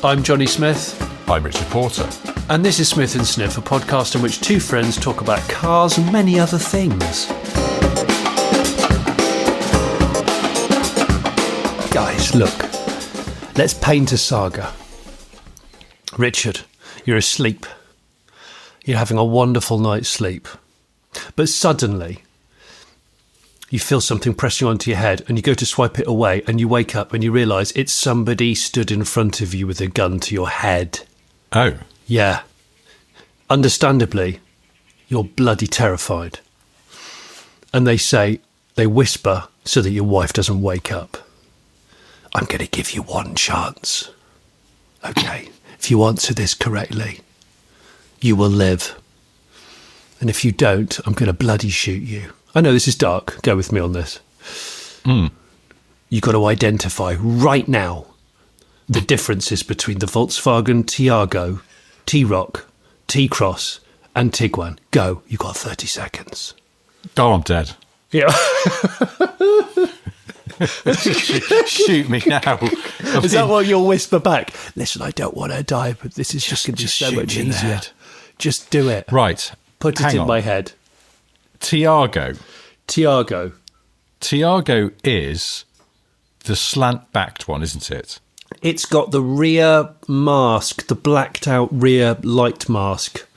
I'm Jonny Smith. I'm Richard Porter. And this is Smith & Sniff, a podcast in which two friends talk about cars and many other things. Guys, look. Let's paint a saga. Richard, you're asleep. You're having a wonderful night's sleep. But suddenly, you feel something pressing onto your head and you go to swipe it away and you wake up and you realise it's somebody stood in front of you with a gun to your head. Oh. Yeah. Understandably, you're bloody terrified. And they whisper so that your wife doesn't wake up. I'm going to give you one chance. Okay, if you answer this correctly, you will live. And if you don't, I'm going to bloody shoot you. I know this is dark. Go with me on this. You've got to identify right now the differences between the Volkswagen Tiago, T-Roc, T-Cross and Tiguan. Go. You've got 30 seconds. Oh, I'm dead. Yeah. Shoot me now. Is that what you'll whisper back? Listen, I don't want to die, but this is just going to be so much easier. Just do it. Right. Put it in my head. Tiago is the slant-backed one, isn't it? It's got the rear mask, the blacked-out rear light mask,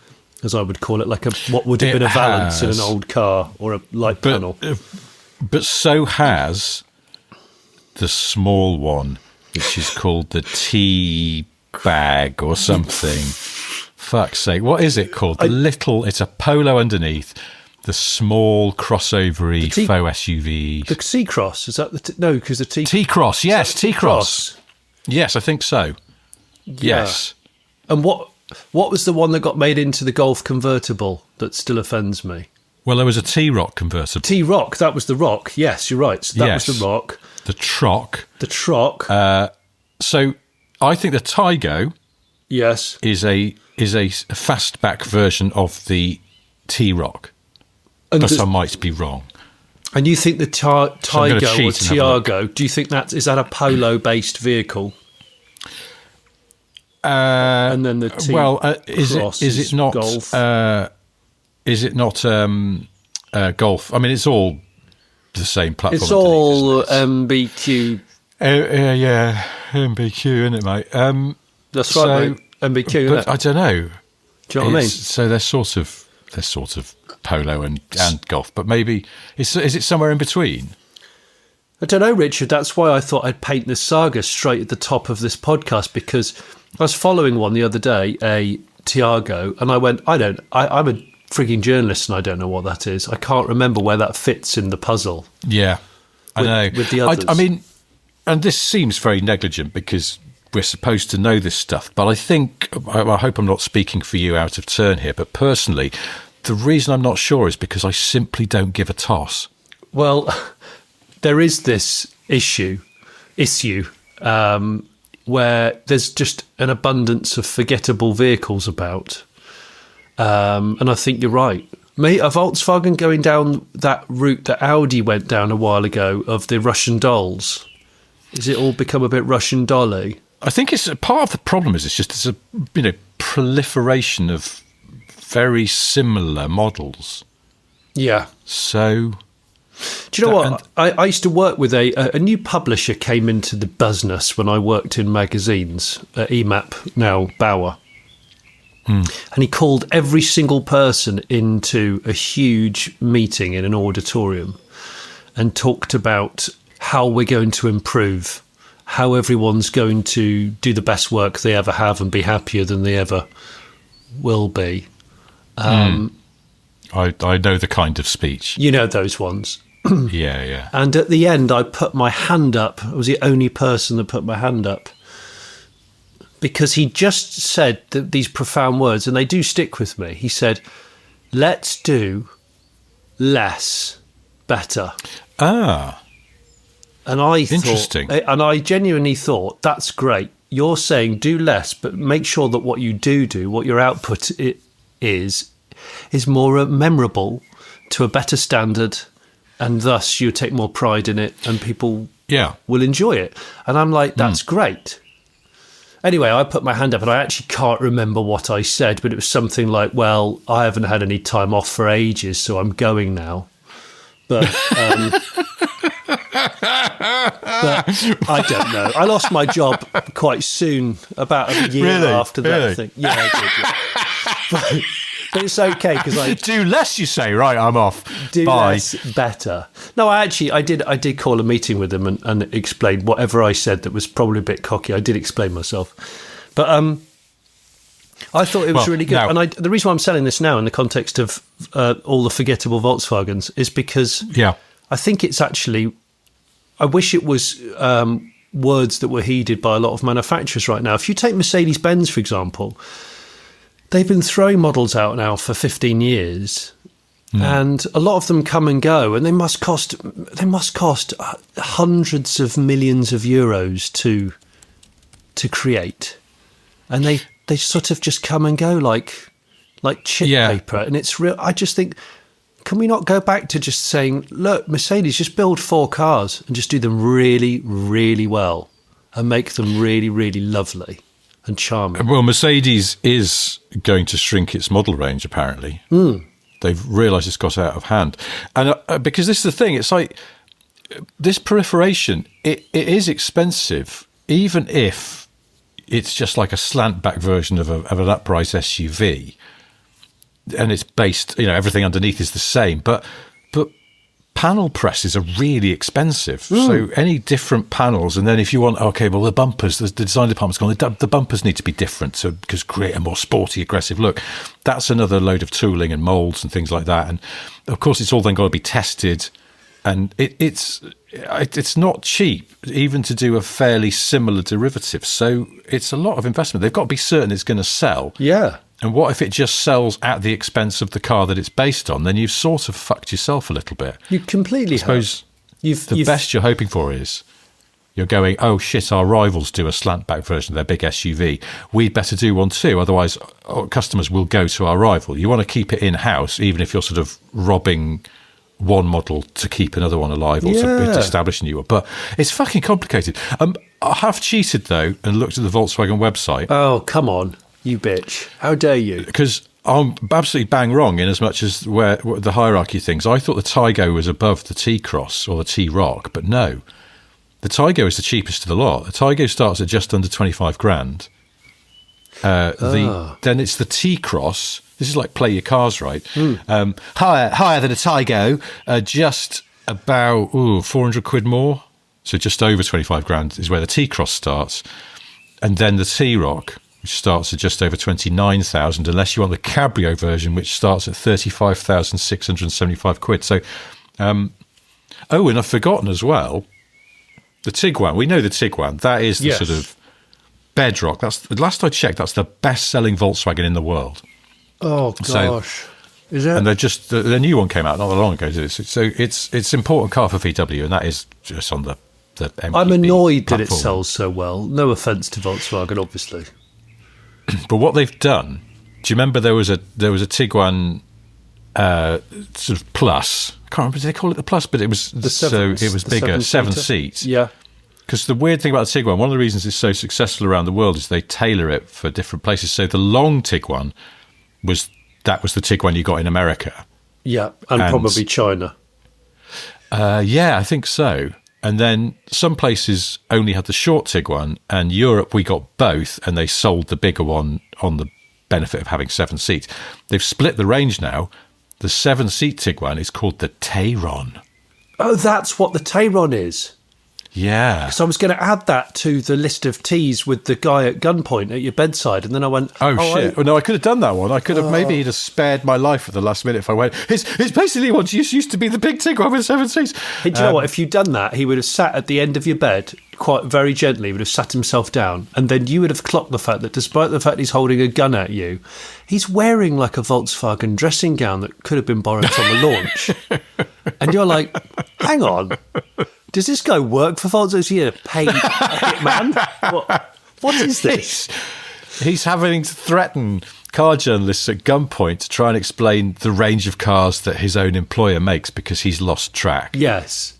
as I would call it, like what would have been a valance in an old car or a light panel. But so has the small one, which is called the T-bag or something. Fuck's sake, what is it called? It's a Polo underneath. The small crossover-y faux SUV. The C-Cross, is that the... no, because the T-Cross, yes, T-Cross. Yes, I think so. Yeah. Yes. And what was the one that got made into the Golf convertible that still offends me? Well, there was a T-Roc convertible. T-Roc, that was the Roc. Yes, you're right. So that was the Roc. The Troc. The Troc. So I think the Tigo is a fastback version of the T-Roc. But I might be wrong. And you think the Tigo or Tiago, do you think is that a Polo-based vehicle? And then the T-Cross is it not Golf? Is it not Golf? I mean, it's all the same platform. It's all MBQ. Yeah, MBQ, isn't it, mate? That's right, mate. MBQ, isn't it? I don't know. Do you know what I mean? So they're sort of Polo and Golf, but maybe is it somewhere in between? I don't know, Richard. That's why I thought I'd paint this saga straight at the top of this podcast, because I was following one the other day, a Tiago, and I went, I'm a frigging journalist and I don't know what that is. I can't remember where that fits in the puzzle. Yeah, I know. With the others. I mean, and this seems very negligent because we're supposed to know this stuff, but I hope I'm not speaking for you out of turn here, but personally, the reason I'm not sure is because I simply don't give a toss. Well, there is this issue where there's just an abundance of forgettable vehicles about. And I think you're right. Mate, a Volkswagen going down that route that Audi went down a while ago of the Russian dolls. Is it all become a bit Russian dolly? I think it's part of the problem is it's a proliferation of very similar models. Yeah. So, do you know what? I used to work with a new publisher came into the business when I worked in magazines at EMAP, now Bauer. And he called every single person into a huge meeting in an auditorium and talked about how we're going to improve, how everyone's going to do the best work they ever have and be happier than they ever will be. I know the kind of speech. You know those ones. Yeah. And at the end, I put my hand up. I was the only person that put my hand up. Because he just said these profound words, and they do stick with me. He said, let's do less better. Ah. And I interesting. And I genuinely thought, that's great. You're saying do less, but make sure that what you do, what your output is more memorable to a better standard, and thus you take more pride in it and people will enjoy it. And I'm like, that's great. Anyway, I put my hand up and I actually can't remember what I said, but it was something like, well, I haven't had any time off for ages, so I'm going now. But I don't know. I lost my job quite soon, about a year after that thing. Yeah, I did. Yeah. But it's okay because I do less. You say, right? I'm off. Do Bye. less, better. No, I did call a meeting with them and explain whatever I said that was probably a bit cocky. I did explain myself, but I thought it was really good. And the reason why I'm selling this now in the context of all the forgettable Volkswagens is because I think it's actually. I wish it was words that were heeded by a lot of manufacturers right now. If you take Mercedes-Benz, for example, they've been throwing models out now for 15 years, and a lot of them come and go, and they must cost hundreds of millions of euros to create, and they sort of just come and go like chip paper, and it's real. I just think, can we not go back to just saying, look, Mercedes, just build 4 cars and just do them really, really well and make them really, really lovely and charming? Well, Mercedes is going to shrink its model range, apparently. They've realised it's got out of hand. And because this is the thing, it's like this proliferation, it is expensive, even if it's just like a slant-back version of an upright SUV. And it's based, everything underneath is the same. But panel presses are really expensive. So any different panels, and then if you want, the bumpers, the design department's gone, the bumpers need to be different because create a more sporty, aggressive look. That's another load of tooling and moulds and things like that. And of course, it's all then got to be tested. And it's not cheap, even to do a fairly similar derivative. So it's a lot of investment. They've got to be certain it's going to sell. Yeah. And what if it just sells at the expense of the car that it's based on? Then you've sort of fucked yourself a little bit. You completely suppose the best you're hoping for is you're going, oh shit, our rivals do a slant-back version of their big SUV. We'd better do one too, otherwise our customers will go to our rival. You want to keep it in-house, even if you're sort of robbing one model to keep another one alive or to establish a new one. But it's fucking complicated. I have cheated, though, and looked at the Volkswagen website. Oh, come on. You bitch. How dare you? Because I'm absolutely bang wrong in as much as where the hierarchy things. I thought the Taigo was above the T-Cross or the T-Roc, but no. The Taigo is the cheapest of the lot. The Taigo starts at just under 25 grand. Then it's the T-Cross. This is like play your cars right. Higher than a Taigo, just about 400 quid more. So just over 25 grand is where the T-Cross starts. And then the T-Roc, which starts at just over 29,000, unless you want the Cabrio version, which starts at 35,675 quid. So, and I've forgotten as well, the Tiguan. We know the Tiguan. That is the sort of bedrock. That's the last I checked. That's the best-selling Volkswagen in the world. Oh gosh, is it? And they're just the new one came out not that long ago. So it's an important car for VW, and that is just on the MPV I'm annoyed platform. that it sells so well. No offence to Volkswagen, obviously. But what they've done, do you remember there was a Tiguan sort of Plus? I can't remember, did they call it the Plus? But it was it was bigger, 7 seats. Yeah. Because the weird thing about the Tiguan, one of the reasons it's so successful around the world is they tailor it for different places. So the long Tiguan was the Tiguan you got in America. Yeah, and probably China. Yeah, I think so. And then some places only had the short Tiguan, and Europe we got both, and they sold the bigger one on the benefit of having 7 seats. They've split the range now. The 7-seat Tiguan is called the Tayron. Oh, that's what the Tayron is. Yeah. Because I was going to add that to the list of teas with the guy at gunpoint at your bedside, and then I went, oh shit. No, I could have done that one. I could have, maybe he'd have spared my life at the last minute if I went, it's basically what used to be the big Tiguan with 7 seats. Hey, do you know what? If you'd done that, he would have sat at the end of your bed, quite very gently, would have sat himself down, and then you would have clocked the fact that despite the fact he's holding a gun at you, he's wearing like a Volkswagen dressing gown that could have been borrowed from a launch. And you're like, hang on. Does this guy work for Volkswagen? Is he a paid hitman? What is this? He's having to threaten car journalists at gunpoint to try and explain the range of cars that his own employer makes because he's lost track. Yes.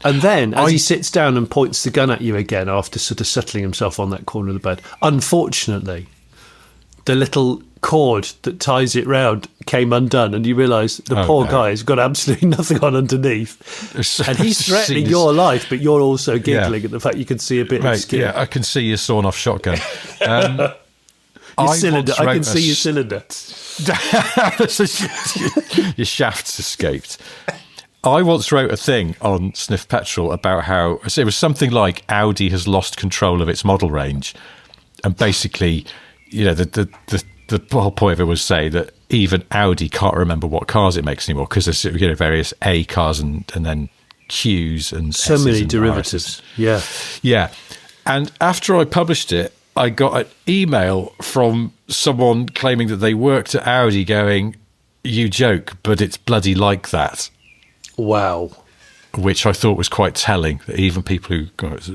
And then, as he sits down and points the gun at you again after sort of settling himself on that corner of the bed, unfortunately, the little cord that ties it round came undone, and you realise the poor guy has got absolutely nothing on underneath. And he's threatening your life, but you're also giggling at the fact you can see a bit of skin. Yeah, I can see your sawn-off shotgun. Your cylinder. I can see your cylinder. Your shaft's escaped. I once wrote a thing on Sniff Petrol about how it was something like Audi has lost control of its model range, and basically, the whole point of it was say that even Audi can't remember what cars it makes anymore because there's various A cars and then Qs and so S's many and derivatives. Rs. Yeah. And after I published it, I got an email from someone claiming that they worked at Audi going, "You joke, but it's bloody like that." Wow. Which I thought was quite telling, that even people who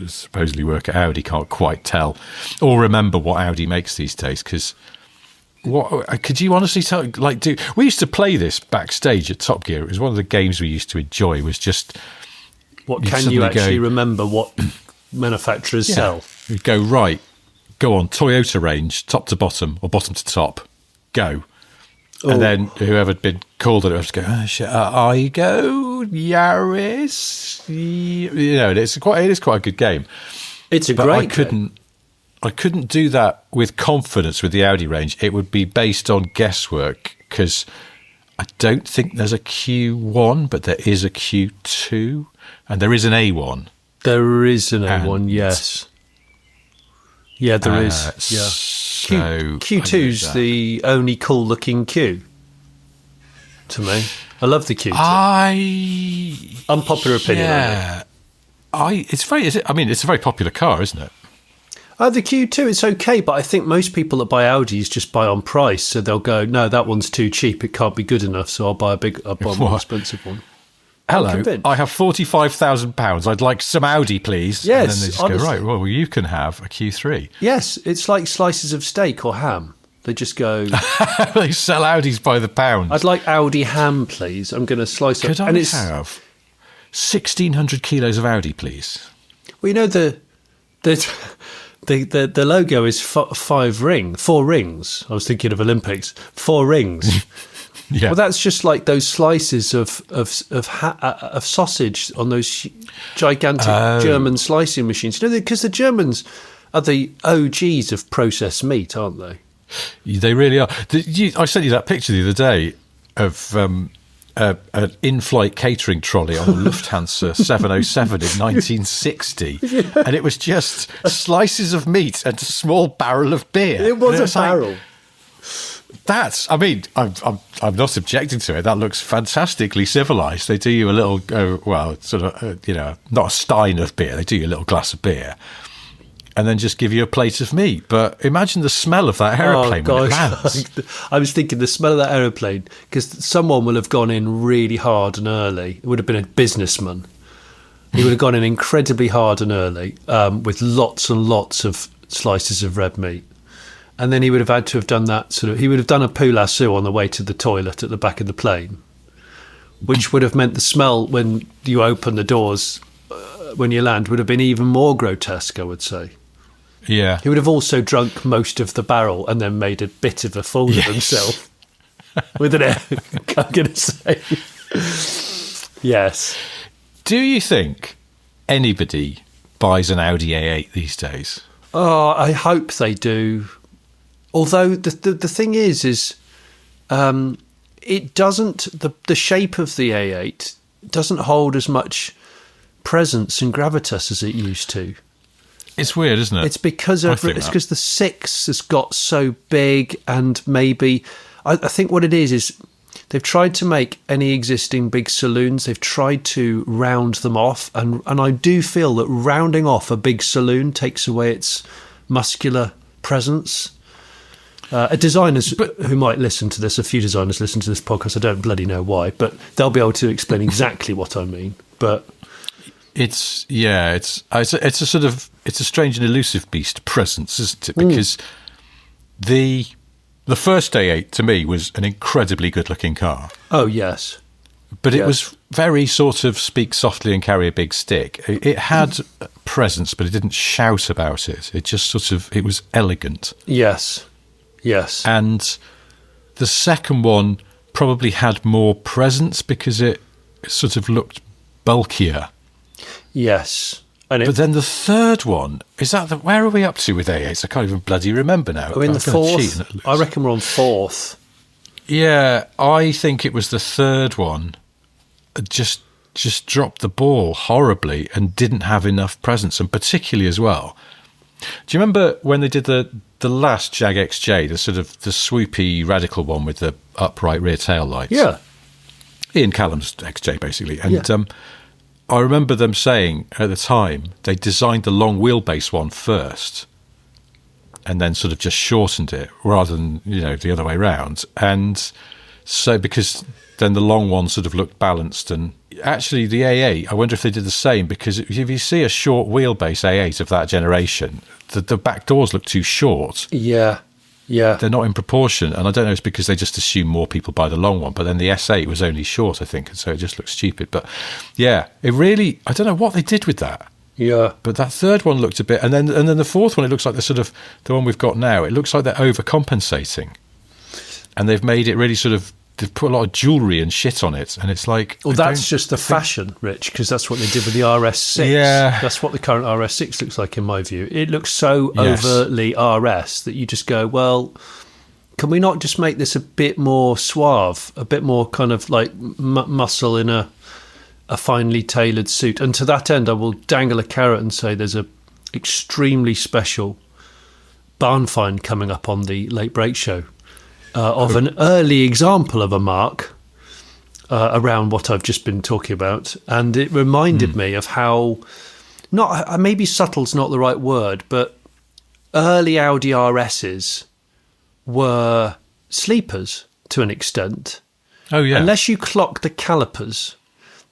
supposedly work at Audi can't quite tell or remember what Audi makes these days. Because what could you honestly tell? We used to play this backstage at Top Gear. It was one of the games we used to enjoy. Was just what can you actually remember? What manufacturers sell? You'd go on Toyota range, top to bottom or bottom to top, go. And then whoever had been called on it would have to go, Igo, Yaris. It is quite a good game. It's a great game. I couldn't do that with confidence with the Audi range. It would be based on guesswork because I don't think there's a Q1, but there is a Q2 and there is an A1. There is an A1, yes. Yeah, there is. Yeah. So Q2's the only cool-looking Q to me. I love the Q2. Unpopular opinion. Yeah. It's a very popular car, isn't it? The Q2, it's okay, but I think most people that buy Audis just buy on price, so they'll go, no, that one's too cheap, it can't be good enough, so I'll buy a more expensive one. Hello, I have £45,000. I'd like some Audi, please. Yes, and then they just honestly. go, right, well, you can have a Q3. Yes, it's like slices of steak or ham. They just go... They sell Audis by the pound. I'd like Audi ham, please. I'm going to slice it. Could I have 1,600 kilos of Audi, please? Well, the logo is four rings. I was thinking of Olympics. 4 rings. Yeah. Well, that's just like those slices of sausage on those gigantic German slicing machines. Because the Germans are the OGs of processed meat, aren't they? They really are. I sent you that picture the other day of an in-flight catering trolley on the Lufthansa 707 in 1960, and it was just slices of meat and a small barrel of beer. It was a barrel. I'm not objecting to it. That looks fantastically civilized. They do you a little, not a stein of beer. They do you a little glass of beer, and then just give you a plate of meat. But imagine the smell of that aeroplane when it lands. I was thinking the smell of that aeroplane, because someone will have gone in really hard and early. It would have been a businessman. He would have gone in incredibly hard and early with lots and lots of slices of red meat. And then he would have had to have done that he would have done a poulasou on the way to the toilet at the back of the plane, which would have meant the smell when you open the doors when you land would have been even more grotesque, I would say. Yeah. He would have also drunk most of the barrel and then made a bit of a fool of himself with an air, I'm going to say. Yes. Do you think anybody buys an Audi A8 these days? Oh, I hope they do. Although the thing is it doesn't, the shape of the A8 doesn't hold as much presence and gravitas as it used to. It's weird, isn't it? It's because the 6 has got so big, and maybe I think what it is they've tried to make any existing big saloons, they've tried to round them off, and I do feel that rounding off a big saloon takes away its muscular presence. Designers who might listen to this, a few designers listen to this podcast, I don't bloody know why, but they'll be able to explain exactly what I mean. But it's a strange and elusive beast presence, isn't it? Because the first A8 to me was an incredibly good looking car. Oh yes, but it was very sort of speak softly and carry a big stick. It had presence, but it didn't shout about it. It just sort of, it was elegant. Yes. And the second one probably had more presence because it sort of looked bulkier. Yes. But then the third one, where are we up to with A8s? I can't even bloody remember now. We're in the fourth. I reckon we're on fourth. Yeah, I think it was the third one. Just dropped the ball horribly and didn't have enough presence, and particularly as well. Do you remember when they did the last Jag XJ, the sort of the swoopy radical one with the upright rear tail lights? Yeah. Ian Callum's XJ, basically. And I remember them saying at the time they designed the long wheelbase one first and then sort of just shortened it rather than, the other way around. And so because then the long one sort of looked balanced. And actually the A8, I wonder if they did the same, because if you see a short wheelbase A8 of that generation, the back doors look too short. Yeah. They're not in proportion. And I don't know, it's because they just assume more people buy the long one. But then the S8 was only short, I think. And so it just looks stupid. But yeah, it really, I don't know what they did with that. Yeah. But that third one looked a bit, and then the fourth one, it looks like the one we've got now, it looks like they're overcompensating. And they've made it really they've put a lot of jewellery and shit on it, and it's like... Well, that's just the fashion, Rich, because that's what they did with the RS6. Yeah. That's what the current RS6 looks like, in my view. It looks so overtly RS that you just go, well, can we not just make this a bit more suave, a bit more kind of like muscle in a finely tailored suit? And to that end, I will dangle a carrot and say there's a extremely special barn find coming up on the Late Break Show of an early example of a mark around what I've just been talking about. And it reminded me of how, maybe subtle's not the right word, but early Audi RSs were sleepers to an extent. Oh, yeah. Unless you clocked the calipers,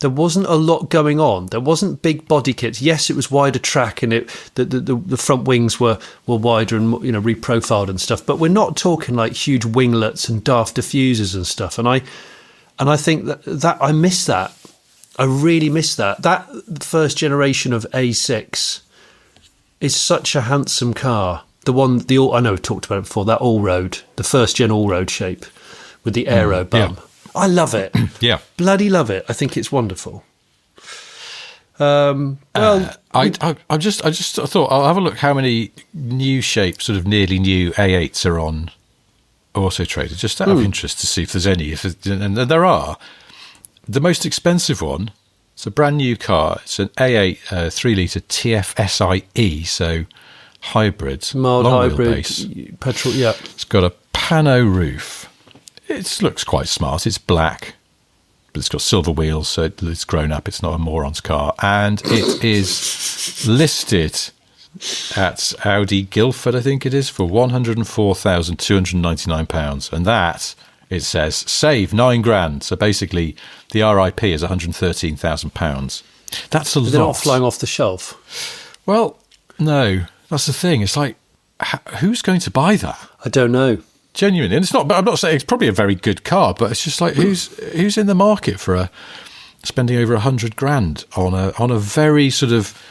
there wasn't a lot going on. There wasn't big body kits. Yes, it was wider track, and the front wings were wider and reprofiled and stuff. But we're not talking like huge winglets and daft diffusers and stuff. And I think that I miss that. I really miss that. That first generation of A6 is such a handsome car. I know I've talked about it before. That all-road, the first gen all-road shape with the aero bum. Yeah. I love it. Yeah. Bloody love it. I think it's wonderful. I thought I'll have a look how many new shapes, sort of nearly new A8s are on Auto Trader, just out of interest to see if there's any. And there are. The most expensive one, it's a brand new car. It's an A8 3-litre TFSIe, so hybrid, mild long hybrid, wheelbase. petrol. Yeah, it's got a pano roof. It looks quite smart. It's black, but it's got silver wheels, so it's grown up. It's not a moron's car. And it is listed at Audi Guildford, I think it is, for £104,299. And that, it says, save £9,000. So basically, the RIP is £113,000. That's a lot. They're not flying off the shelf. Well, no. That's the thing. It's like, who's going to buy that? I don't know. Genuinely, and it's not. But I'm not saying it's probably a very good car, but it's just like who's in the market for spending over £100,000 on a very sort of,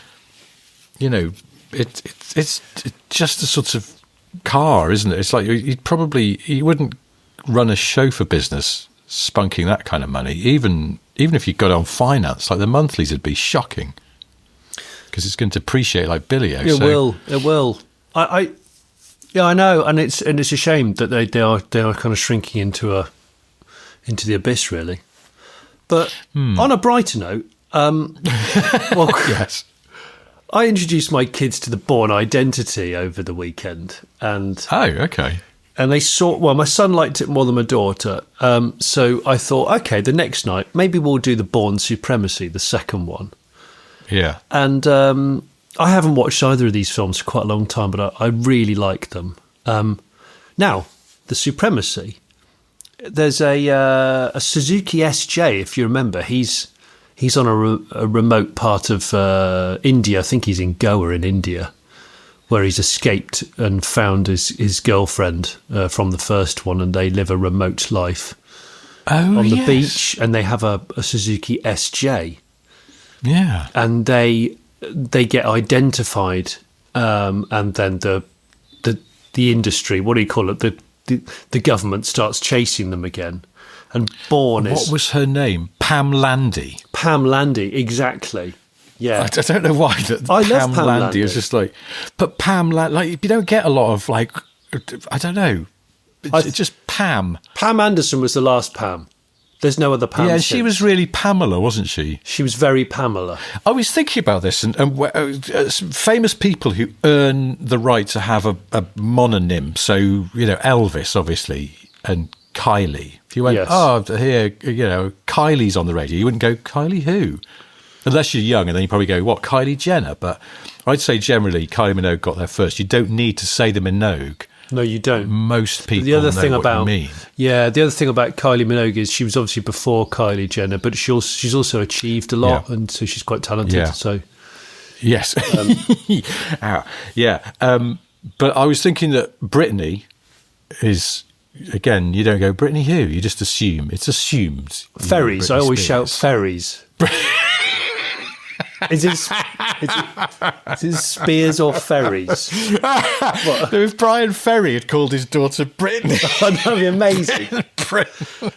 it's just a sort of car, isn't it? It's like you wouldn't run a chauffeur business spunking that kind of money, even if you got it on finance. Like the monthlies would be shocking because it's going to depreciate like Billio. It will. Yeah, I know, and it's a shame that they are kind of shrinking into the abyss, really. But on a brighter note, yes, I introduced my kids to the Bourne Identity over the weekend, and okay, and they saw. Well, my son liked it more than my daughter, so I thought, okay, the next night maybe we'll do the Bourne Supremacy, the second one. Yeah, and. I haven't watched either of these films for quite a long time, but I really like them. Now, the Supremacy. There's a Suzuki SJ, if you remember. He's on a remote part of India. I think he's in Goa in India, where he's escaped and found his girlfriend from the first one, and they live a remote life on the yes. beach, and they have a Suzuki SJ. Yeah. And they get identified, and then the industry, what do you call it? The government starts chasing them again. And Bourne is... What was her name? Pam Landy. Pam Landy, exactly. Yeah. I don't know why that I Pam, love Pam Landy Landy. is just like... But Pam Landy... Like, you don't get a lot of, like... I don't know. It's just Pam. Pam Anderson was the last Pam. There's no other Pam. Yeah, since. she was really Pamela, wasn't she? She was very Pamela. I was thinking about this, and famous people who earn the right to have a mononym. So, Elvis, obviously, and Kylie. If you went, here, Kylie's on the radio, you wouldn't go, Kylie who? Unless you're young, and then you probably go, what, Kylie Jenner? But I'd say generally Kylie Minogue got there first. You don't need to say the Minogue. No, you don't. Most people the other know thing what about, you mean. Yeah, the other thing about Kylie Minogue is she was obviously before Kylie Jenner, but she's also achieved a lot, and so she's quite talented. Yeah. So yes, yeah. But I was thinking that Brittany is, again, you don't go Brittany who, you just assume it's assumed. Ferries. I always shout Spears. ferries. Is it Spears or Ferries? If Brian Ferry had called his daughter Brittany, that'd be amazing.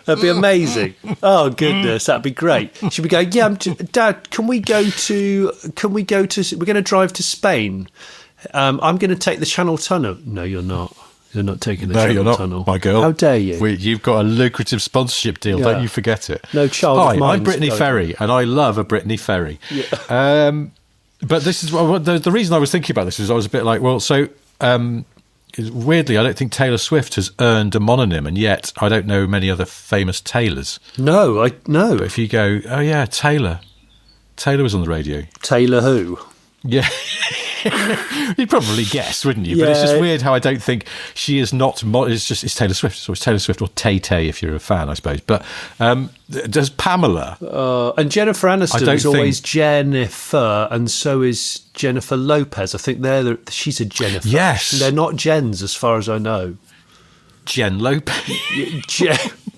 That'd be amazing. Oh goodness, that'd be great. She'd be going, yeah, Dad, can we go to? We're going to drive to Spain. I'm going to take the Channel Tunnel. No, you're not. You're not taking the Channel Tunnel. My girl. How dare you? You've got a lucrative sponsorship deal. Don't you forget it. No child Hi, of mine. I'm Brittany Ferry, and I love a Brittany Ferry. Yeah. But this is the reason I was thinking about this is I was a bit like, well, so weirdly, I don't think Taylor Swift has earned a mononym, and yet I don't know many other famous Taylors. No, I know. But if you go, oh yeah, Taylor was on the radio. Taylor who? Yeah. You'd probably guess, wouldn't you? Yeah. But it's just weird how I don't think she is not... It's Taylor Swift. So it's Taylor Swift or Tay-Tay if you're a fan, I suppose. But does Pamela... and Jennifer Aniston is always Jennifer, and so is Jennifer Lopez. I think she's a Jennifer. Yes. They're not Jens, as far as I know. Jen Lopez.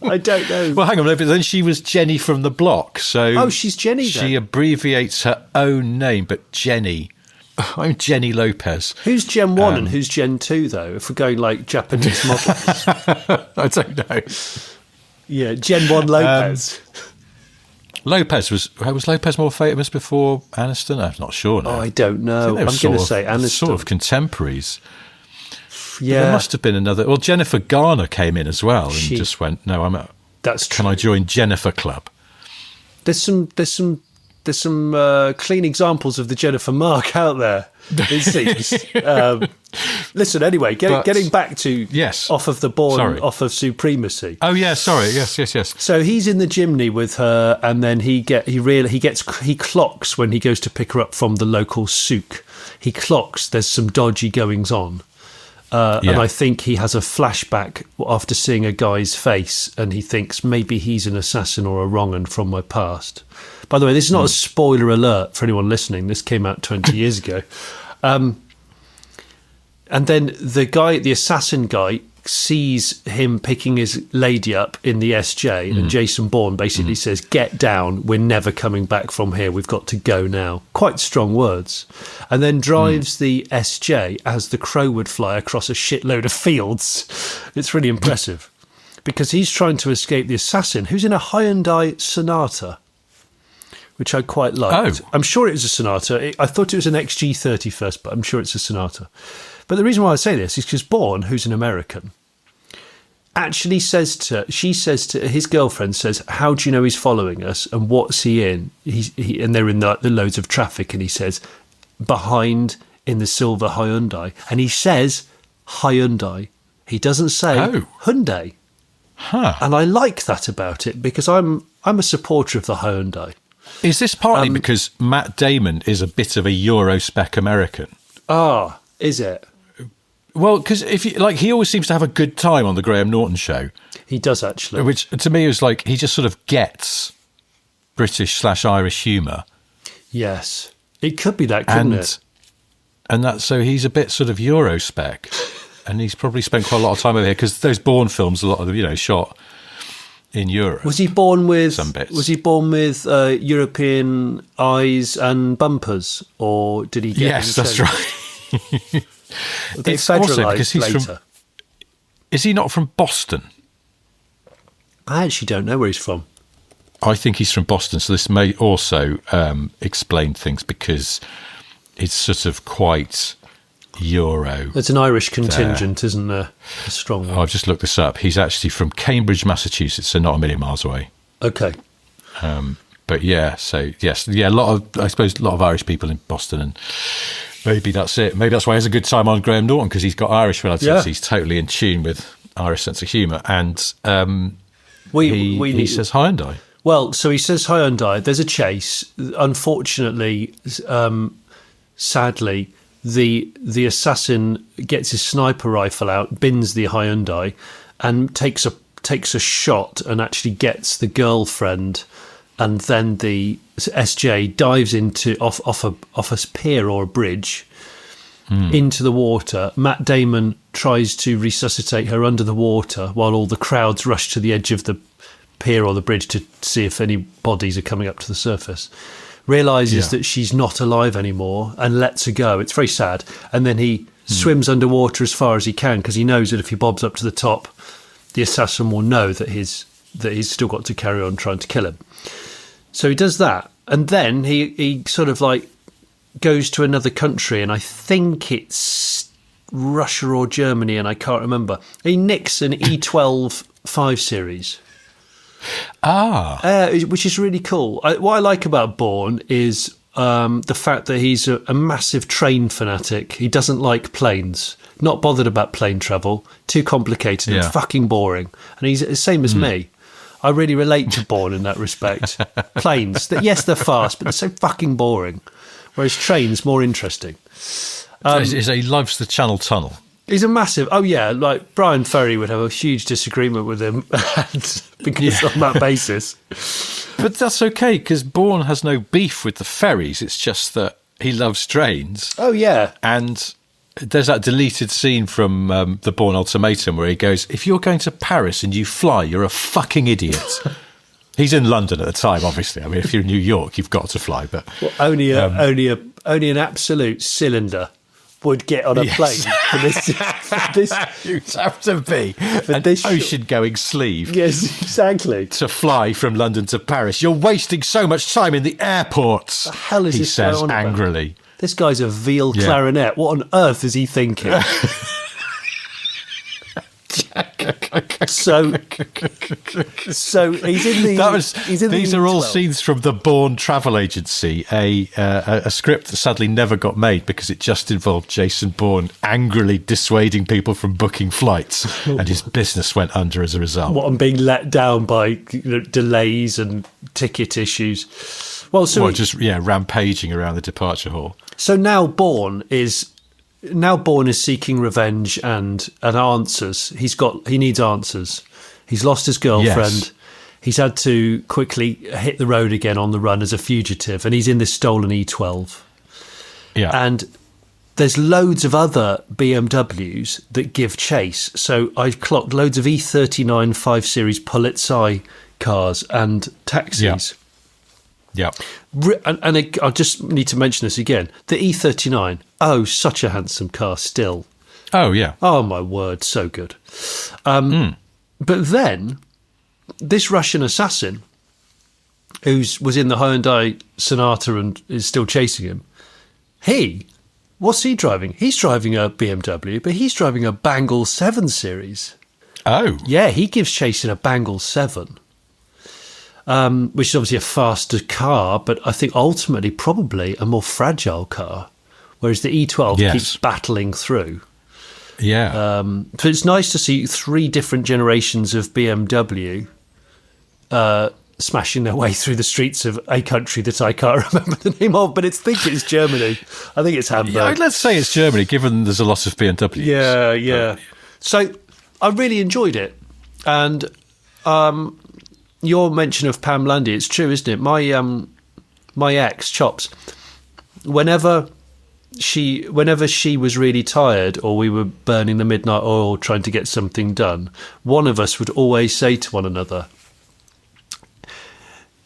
I don't know. Well, hang on, but then she was Jenny from the Block. So she's Jenny then. She abbreviates her own name, but Jenny... I'm Jenny Lopez. Who's Gen 1 and who's Gen 2, though, if we're going like Japanese models? I don't know. Yeah, Gen 1 Lopez. Lopez was Lopez more famous before Aniston? I'm not sure now. Oh, I don't know. I'm going to say Aniston. Sort of contemporaries. Yeah. But there must have been another... Well, Jennifer Garner came in as well and just went, no, I'm out. That's true. Can I join Jennifer Club? There's some clean examples of the Jennifer mark out there, it seems. Listen, anyway, getting back to off of the Bourne, off of Supremacy. Oh yeah, sorry, yes. So he's in the chimney with her, and then he clocks when he goes to pick her up from the local souk. He clocks there's some dodgy goings on. And I think he has a flashback after seeing a guy's face, and he thinks maybe he's an assassin or a wrong-un from my past. By the way, this is not a spoiler alert for anyone listening. This came out 20 years ago. And then the assassin guy, sees him picking his lady up in the SJ, and Jason Bourne basically says, "Get down, we're never coming back from here, we've got to go now." Quite strong words. And then drives the SJ as the crow would fly across a shitload of fields. It's really impressive, because he's trying to escape the assassin, who's in a Hyundai Sonata, which I quite liked. I'm sure it was a Sonata. I thought it was an XG30 first, but I'm sure it's a Sonata. But the reason why I say this is because Bourne, who's an American, actually says to his girlfriend, says, "How do you know he's following us, and what's he in?" And they're in the loads of traffic, and he says, "Behind in the silver Hyundai," and he says Hyundai. He doesn't say Hyundai. Huh. And I like that about it, because I'm a supporter of the Hyundai. Is this partly because Matt Damon is a bit of a Euro-spec American? Is it? Well, because he always seems to have a good time on the Graham Norton show. He does, actually. Which to me is like he just sort of gets British/Irish humour. Yes, it could be that, couldn't it? And that, so he's a bit sort of Euro-spec, and he's probably spent quite a lot of time over here, because those Bourne films, a lot of them, shot in Europe. Was he born with some bits? Was he born with European eyes and bumpers, or did he get? Yes, that's right. They It's also federalised because he's later. from. Is he not from Boston? I actually don't know where he's from. I think he's from Boston, so this may also explain things because it's sort of quite Euro. There's an Irish contingent, isn't there? A strong one. I've just looked this up. He's actually from Cambridge, Massachusetts, so not a million miles away. Okay. But yeah, so yes, yeah, I suppose a lot of Irish people in Boston, and maybe that's it. Maybe that's why he has a good time on Graham Norton, because he's got Irish relatives. Yeah. He's totally in tune with Irish sense of humour, and We he says Hyundai. Well, so he says Hyundai. There's a chase. Unfortunately, sadly, the assassin gets his sniper rifle out, bins the Hyundai, and takes a shot and actually gets the girlfriend. And then the SJ dives off a pier or a bridge into the water. Matt Damon tries to resuscitate her under the water while all the crowds rush to the edge of the pier or the bridge to see if any bodies are coming up to the surface. Realises that she's not alive anymore and lets her go. It's very sad. And then he swims underwater as far as he can, because he knows that if he bobs up to the top, the assassin will know that he's still got to carry on trying to kill him. So he does that, and then he sort of like goes to another country, and I think it's Russia or Germany, and I can't remember. He nicks an E12 5 Series. Which is really cool. What I like about Bourne is the fact that he's a massive train fanatic. He doesn't like planes, not bothered about plane travel, too complicated and fucking boring. And he's the same as me. I really relate to Bourne in that respect. Planes, yes, they're fast, but they're so fucking boring. Whereas trains, more interesting. He loves the Channel Tunnel. He's a massive... Oh, yeah, like Brian Ferry would have a huge disagreement with him because on that basis. But that's okay, because Bourne has no beef with the ferries. It's just that he loves trains. Oh, yeah. And there's that deleted scene from the Bourne Ultimatum where he goes, if you're going to Paris and you fly, you're a fucking idiot. He's in London at the time, obviously. I mean, if you're in New York, you've got to fly. But only an absolute cylinder would get on a plane for this. You'd have to be an ocean-going sleeve. Yes, exactly. To fly from London to Paris. You're wasting so much time in the airports. What the hell is he this says going on angrily. About? This guy's a veal clarinet. What on earth is he thinking? So he's in the. These are all scenes from the Bourne Travel Agency, a script that sadly never got made because it just involved Jason Bourne angrily dissuading people from booking flights, and his business went under as a result. What, I'm being let down by delays and ticket issues. Well, just rampaging around the departure hall. So now Bourne is seeking revenge and answers. He needs answers. He's lost his girlfriend. Yes. He's had to quickly hit the road again on the run as a fugitive, and he's in this stolen E12. Yeah. And there's loads of other BMWs that give chase. So I've clocked loads of E39 5 Series Polizei cars and taxis. Yeah. And I just need to mention this again. The E39, such a handsome car still. Oh, yeah. Oh, my word, so good. But then, this Russian assassin, who was in the Hyundai Sonata and is still chasing him, what's he driving? He's driving a BMW, but he's driving a Bangle 7 Series. Oh. Yeah, he gives chase in a Bangle 7. Which is obviously a faster car, but I think ultimately probably a more fragile car, whereas the E12 keeps battling through. Yeah. So it's nice to see 3 different generations of BMW smashing their way through the streets of a country that I can't remember the name of, but I think it's Germany. I think it's Hamburg. Yeah, let's say it's Germany, given there's a lot of BMWs. Yeah. So I really enjoyed it. And your mention of Pam Landy, it's true, isn't it? My ex, Chops, whenever she was really tired or we were burning the midnight oil trying to get something done, one of us would always say to one another,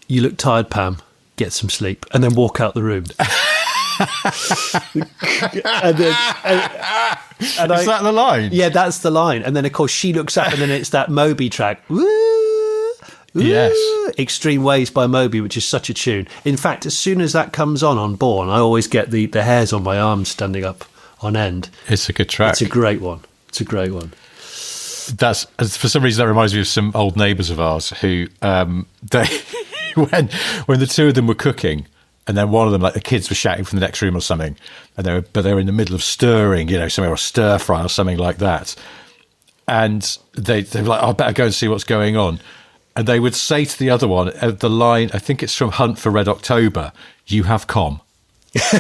"You look tired, Pam. Get some sleep," and then walk out the room. Is that the line? Yeah, that's the line. And then, of course, she looks up, and then it's that Moby track. Woo, woo, Yes. Extreme Ways by Moby, which is such a tune. In fact, as soon as that comes on Bourne, I always get the hairs on my arms standing up on end. It's a good track. It's a great one. That's, for some reason, that reminds me of some old neighbours of ours who they when the two of them were cooking, and then one of them, like the kids, were shouting from the next room or something, and they were in the middle of stirring, somewhere, or stir fry or something like that, and they were like, "I better go and see what's going on," and they would say to the other one, the line, I think it's from Hunt for Red October, "You have com." Which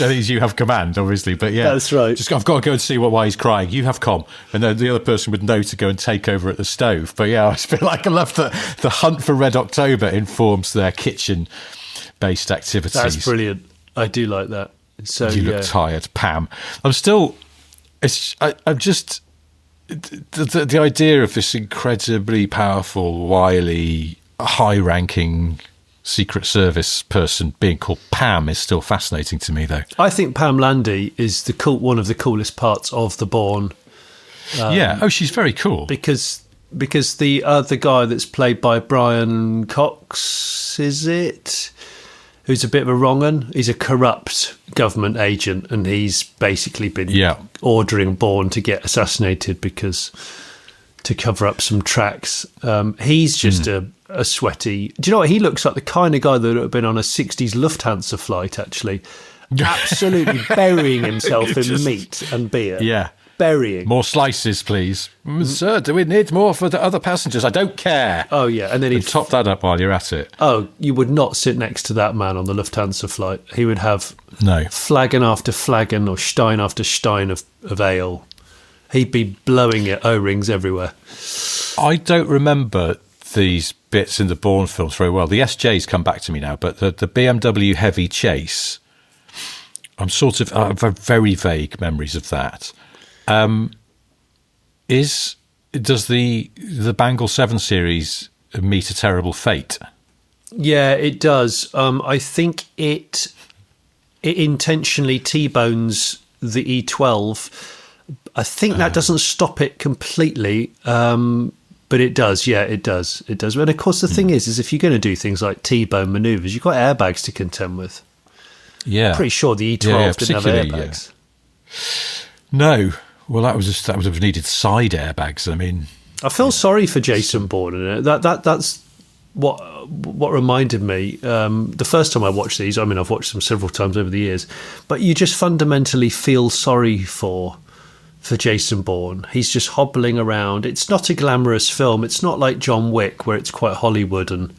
I think is "you have command," obviously, but yeah, that's right. Just I've got to go and see why he's crying. "You have com," and then the other person would know to go and take over at the stove. But yeah, I feel like I love that the Hunt for Red October informs their kitchen-based activities. That's brilliant. I do like that. So you look tired, Pam. I'm just the idea of this incredibly powerful, wily, high-ranking Secret Service person being called Pam is still fascinating to me, though. I think Pam Landy is one of the coolest parts of the Bourne. She's very cool. Because the other guy that's played by Brian Cox, is it? Who's a bit of a wrong 'un. He's a corrupt government agent, and he's basically been ordering Bourne to get assassinated to cover up some tracks. He's just a sweaty... Do you know what? He looks like the kind of guy that would have been on a 60s Lufthansa flight, actually. Absolutely burying himself in meat and beer. Yeah. Burying. More slices, please. Sir, do we need more for the other passengers? I don't care. Oh, yeah. And then he'd top that up while you're at it. Oh, you would not sit next to that man on the Lufthansa flight. He would have flagon after flagon or stein after stein of ale. He'd be blowing it, O-rings everywhere. I don't remember these bits in the Bourne films very well. The SJ's come back to me now, but the BMW heavy chase, I have very vague memories of that. Does the Bangle 7 series meet a terrible fate? Yeah, it does. I think it intentionally T-bones the E12. I think that doesn't stop it completely, but it does. Yeah, it does. It does. And of course, the thing is if you're going to do things like T-bone manoeuvres, you've got airbags to contend with. Yeah, I'm pretty sure the E12 didn't have airbags. No, well, that would have needed side airbags. I mean, I feel sorry for Jason Bourne in it. That's what reminded me. The first time I watched these, I mean, I've watched them several times over the years, but you just fundamentally feel sorry for Jason Bourne. He's just hobbling around. It's not a glamorous film. It's not like John Wick, where it's quite Hollywood and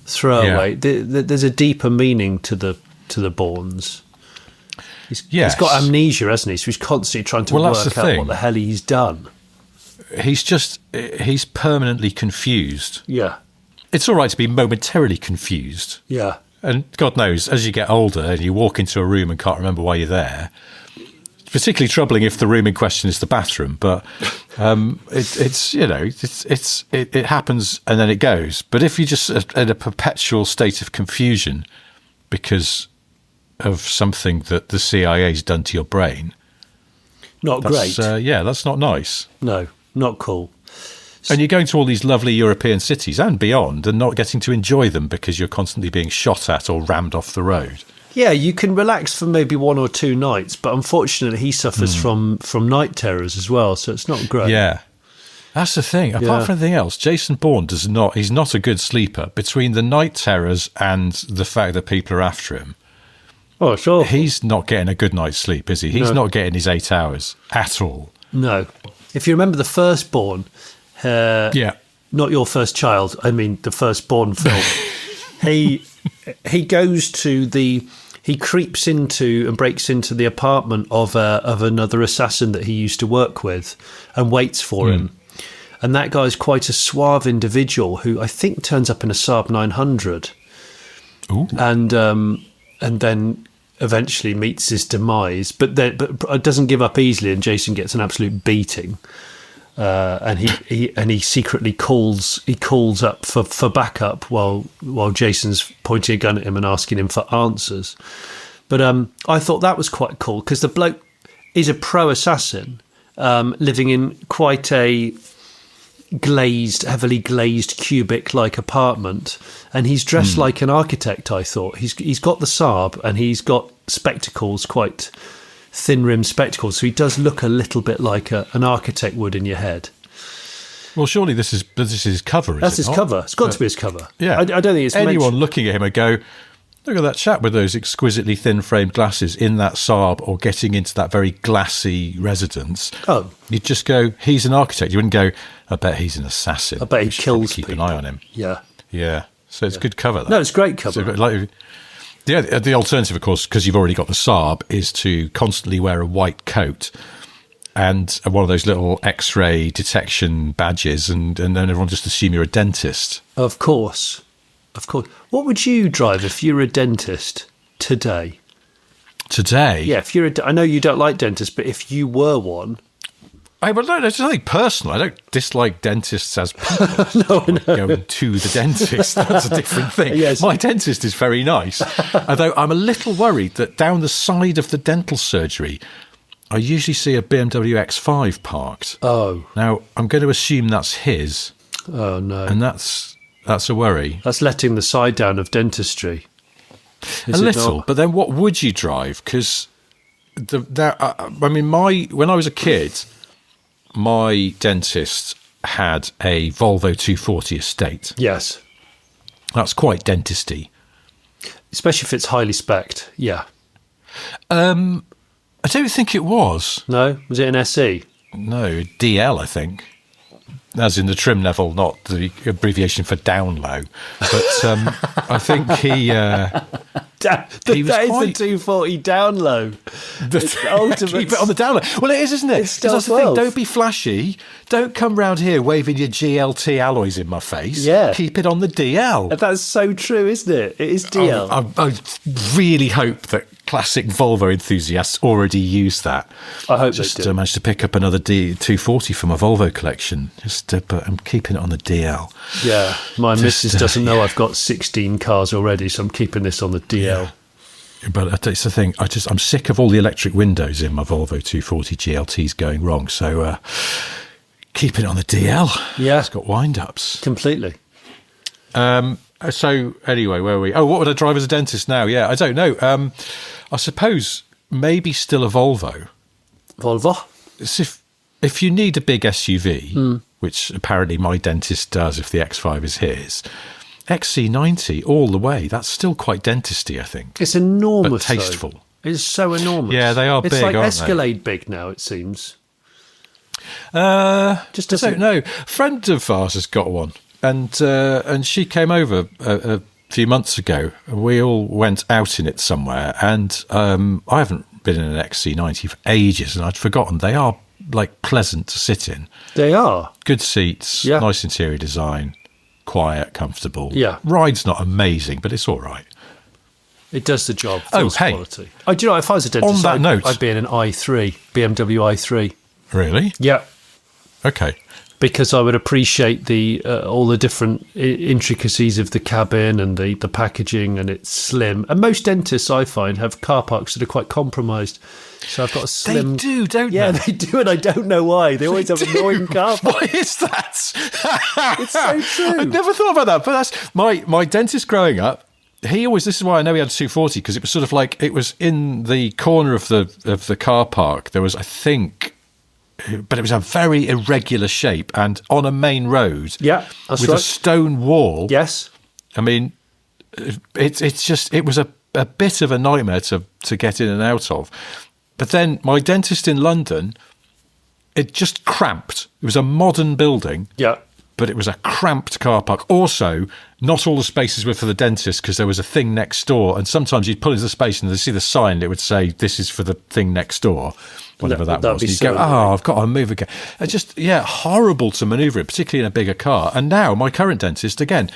throwaway. Yeah. There's a deeper meaning to the Bournes. He's got amnesia, hasn't he? So he's constantly trying to work out what the hell he's done. He's permanently confused. Yeah. It's all right to be momentarily confused. Yeah. And God knows, as you get older and you walk into a room and can't remember why you're there, it's particularly troubling if the room in question is the bathroom. But it happens and then it goes. But if you're just in a perpetual state of confusion because of something that the CIA's done to your brain, not great. That's not nice. No, not cool. And you're going to all these lovely European cities and beyond and not getting to enjoy them because you're constantly being shot at or rammed off the road. Yeah, you can relax for maybe 1 or 2 nights, but unfortunately he suffers from night terrors as well, so it's not great. Yeah. That's the thing. Apart from anything else, Jason Bourne he's not a good sleeper. Between the night terrors and the fact that people are after him, oh, sure, he's not getting a good night's sleep, is he? He's not getting his 8 hours at all. No. If you remember the first Bourne, not your first child, I mean the first Bourne film, he creeps into and breaks into the apartment of another assassin that he used to work with and waits for him. And that guy's quite a suave individual who I think turns up in a Saab 900. Ooh. And then eventually meets his demise, but doesn't give up easily, and Jason gets an absolute beating. and he secretly calls up for backup while Jason's pointing a gun at him and asking him for answers. But I thought that was quite cool because the bloke is a pro assassin, living in quite a heavily glazed cubic-like apartment, and he's dressed like an architect. I thought he's got the Saab and he's got spectacles, quite thin-rimmed spectacles, so he does look a little bit like an architect would in your head. Well, surely this is his cover. That's his cover. It's got to be his cover. Yeah, I don't think it's anyone looking at him and go, look at that chap with those exquisitely thin-framed glasses in that Saab or getting into that very glassy residence. Oh. You'd just go, he's an architect. You wouldn't go, I bet he's an assassin. I bet he kills keep people. an eye on him. Yeah. Yeah. So it's good cover. That. No, it's great cover. So, the alternative, of course, because you've already got the Saab, is to constantly wear a white coat and one of those little X-ray detection badges, and then everyone just assume you're a dentist. Of course. What would you drive if you were a dentist today? Today? Yeah, if you're I know you don't like dentists, but if you were one... There's nothing personal. I don't dislike dentists as people. Going to the dentist, that's a different thing. Yes. My dentist is very nice. Although I'm a little worried that down the side of the dental surgery, I usually see a BMW X5 parked. Oh. Now, I'm going to assume that's his. Oh, no. And that's a worry. That's letting the side down of dentistry. A little. But then what would you drive? Because, when I was a kid... My dentist had a Volvo 240 estate. Yes. That's quite dentisty. Especially if it's highly spec'd, yeah. I don't think it was. No? Was it an SE? No, DL, I think. As in the trim level, not the abbreviation for down low. But I think he... that is the 240 down low. It's ultimate. Keep it on the down low. Well, it is, isn't it? It's still that's the thing. Don't be flashy. Don't come round here waving your GLT alloys in my face. Yeah. Keep it on the DL. That's so true, isn't it? It is DL. I really hope that classic Volvo enthusiasts already use that. I hope just they do. Managed to pick up another D240 from a Volvo collection. But I'm keeping it on the DL. Yeah, my missus doesn't know I've got 16 cars already, so I'm keeping this on the DL. Yeah. But it's the thing. I'm sick of all the electric windows in my Volvo 240 GLTs going wrong. So keeping it on the DL. Yeah, it's got wind-ups completely. So anyway, where are we? Oh, what would I drive as a dentist now? Yeah, I don't know. I suppose maybe still a Volvo. Volvo? It's if you need a big SUV, which apparently my dentist does if the X5 is his, XC90 all the way. That's still quite dentisty, I think. It's enormous, but tasteful. Though. It's so enormous. Yeah, they are big, like aren't Escalade big now, it seems. Just I don't know. A friend of ours has got one. And she came over a few months ago, and we all went out in it somewhere. And I haven't been in an XC90 for ages, and I'd forgotten they are like pleasant to sit in. They are good seats, nice interior design, quiet, comfortable. Yeah, ride's not amazing, but it's all right. It does the job. Quality. Oh, do you know, if I was a dentist, on that note, I'd be in an i3, BMW i3. Really? Yeah. Okay. Because I would appreciate all the different intricacies of the cabin and the packaging, and it's slim. And most dentists, I find, have car parks that are quite compromised. So I've got a slim... They do, don't they? Yeah, they do, and I don't know why. They always have annoying car parks. What is that? It's so true. I've never thought about that, but that's... My dentist growing up, he always... This is why I know he had a 240, because it was sort of like... It was in the corner of the car park. There was, I think... But it was a very irregular shape, and on a main road, with a stone wall. Yes, I mean, it was a bit of a nightmare to get in and out of. But then my dentist in London, it just cramped. It was a modern building, but it was a cramped car park. Also, not all the spaces were for the dentist because there was a thing next door, and sometimes you'd pull into the space and they'd see the sign. It would say, "This is for the thing next door." Whatever that was. You'd go, I've got to move again. It's just, horrible to manoeuvre it, particularly in a bigger car. And now, my current dentist, again,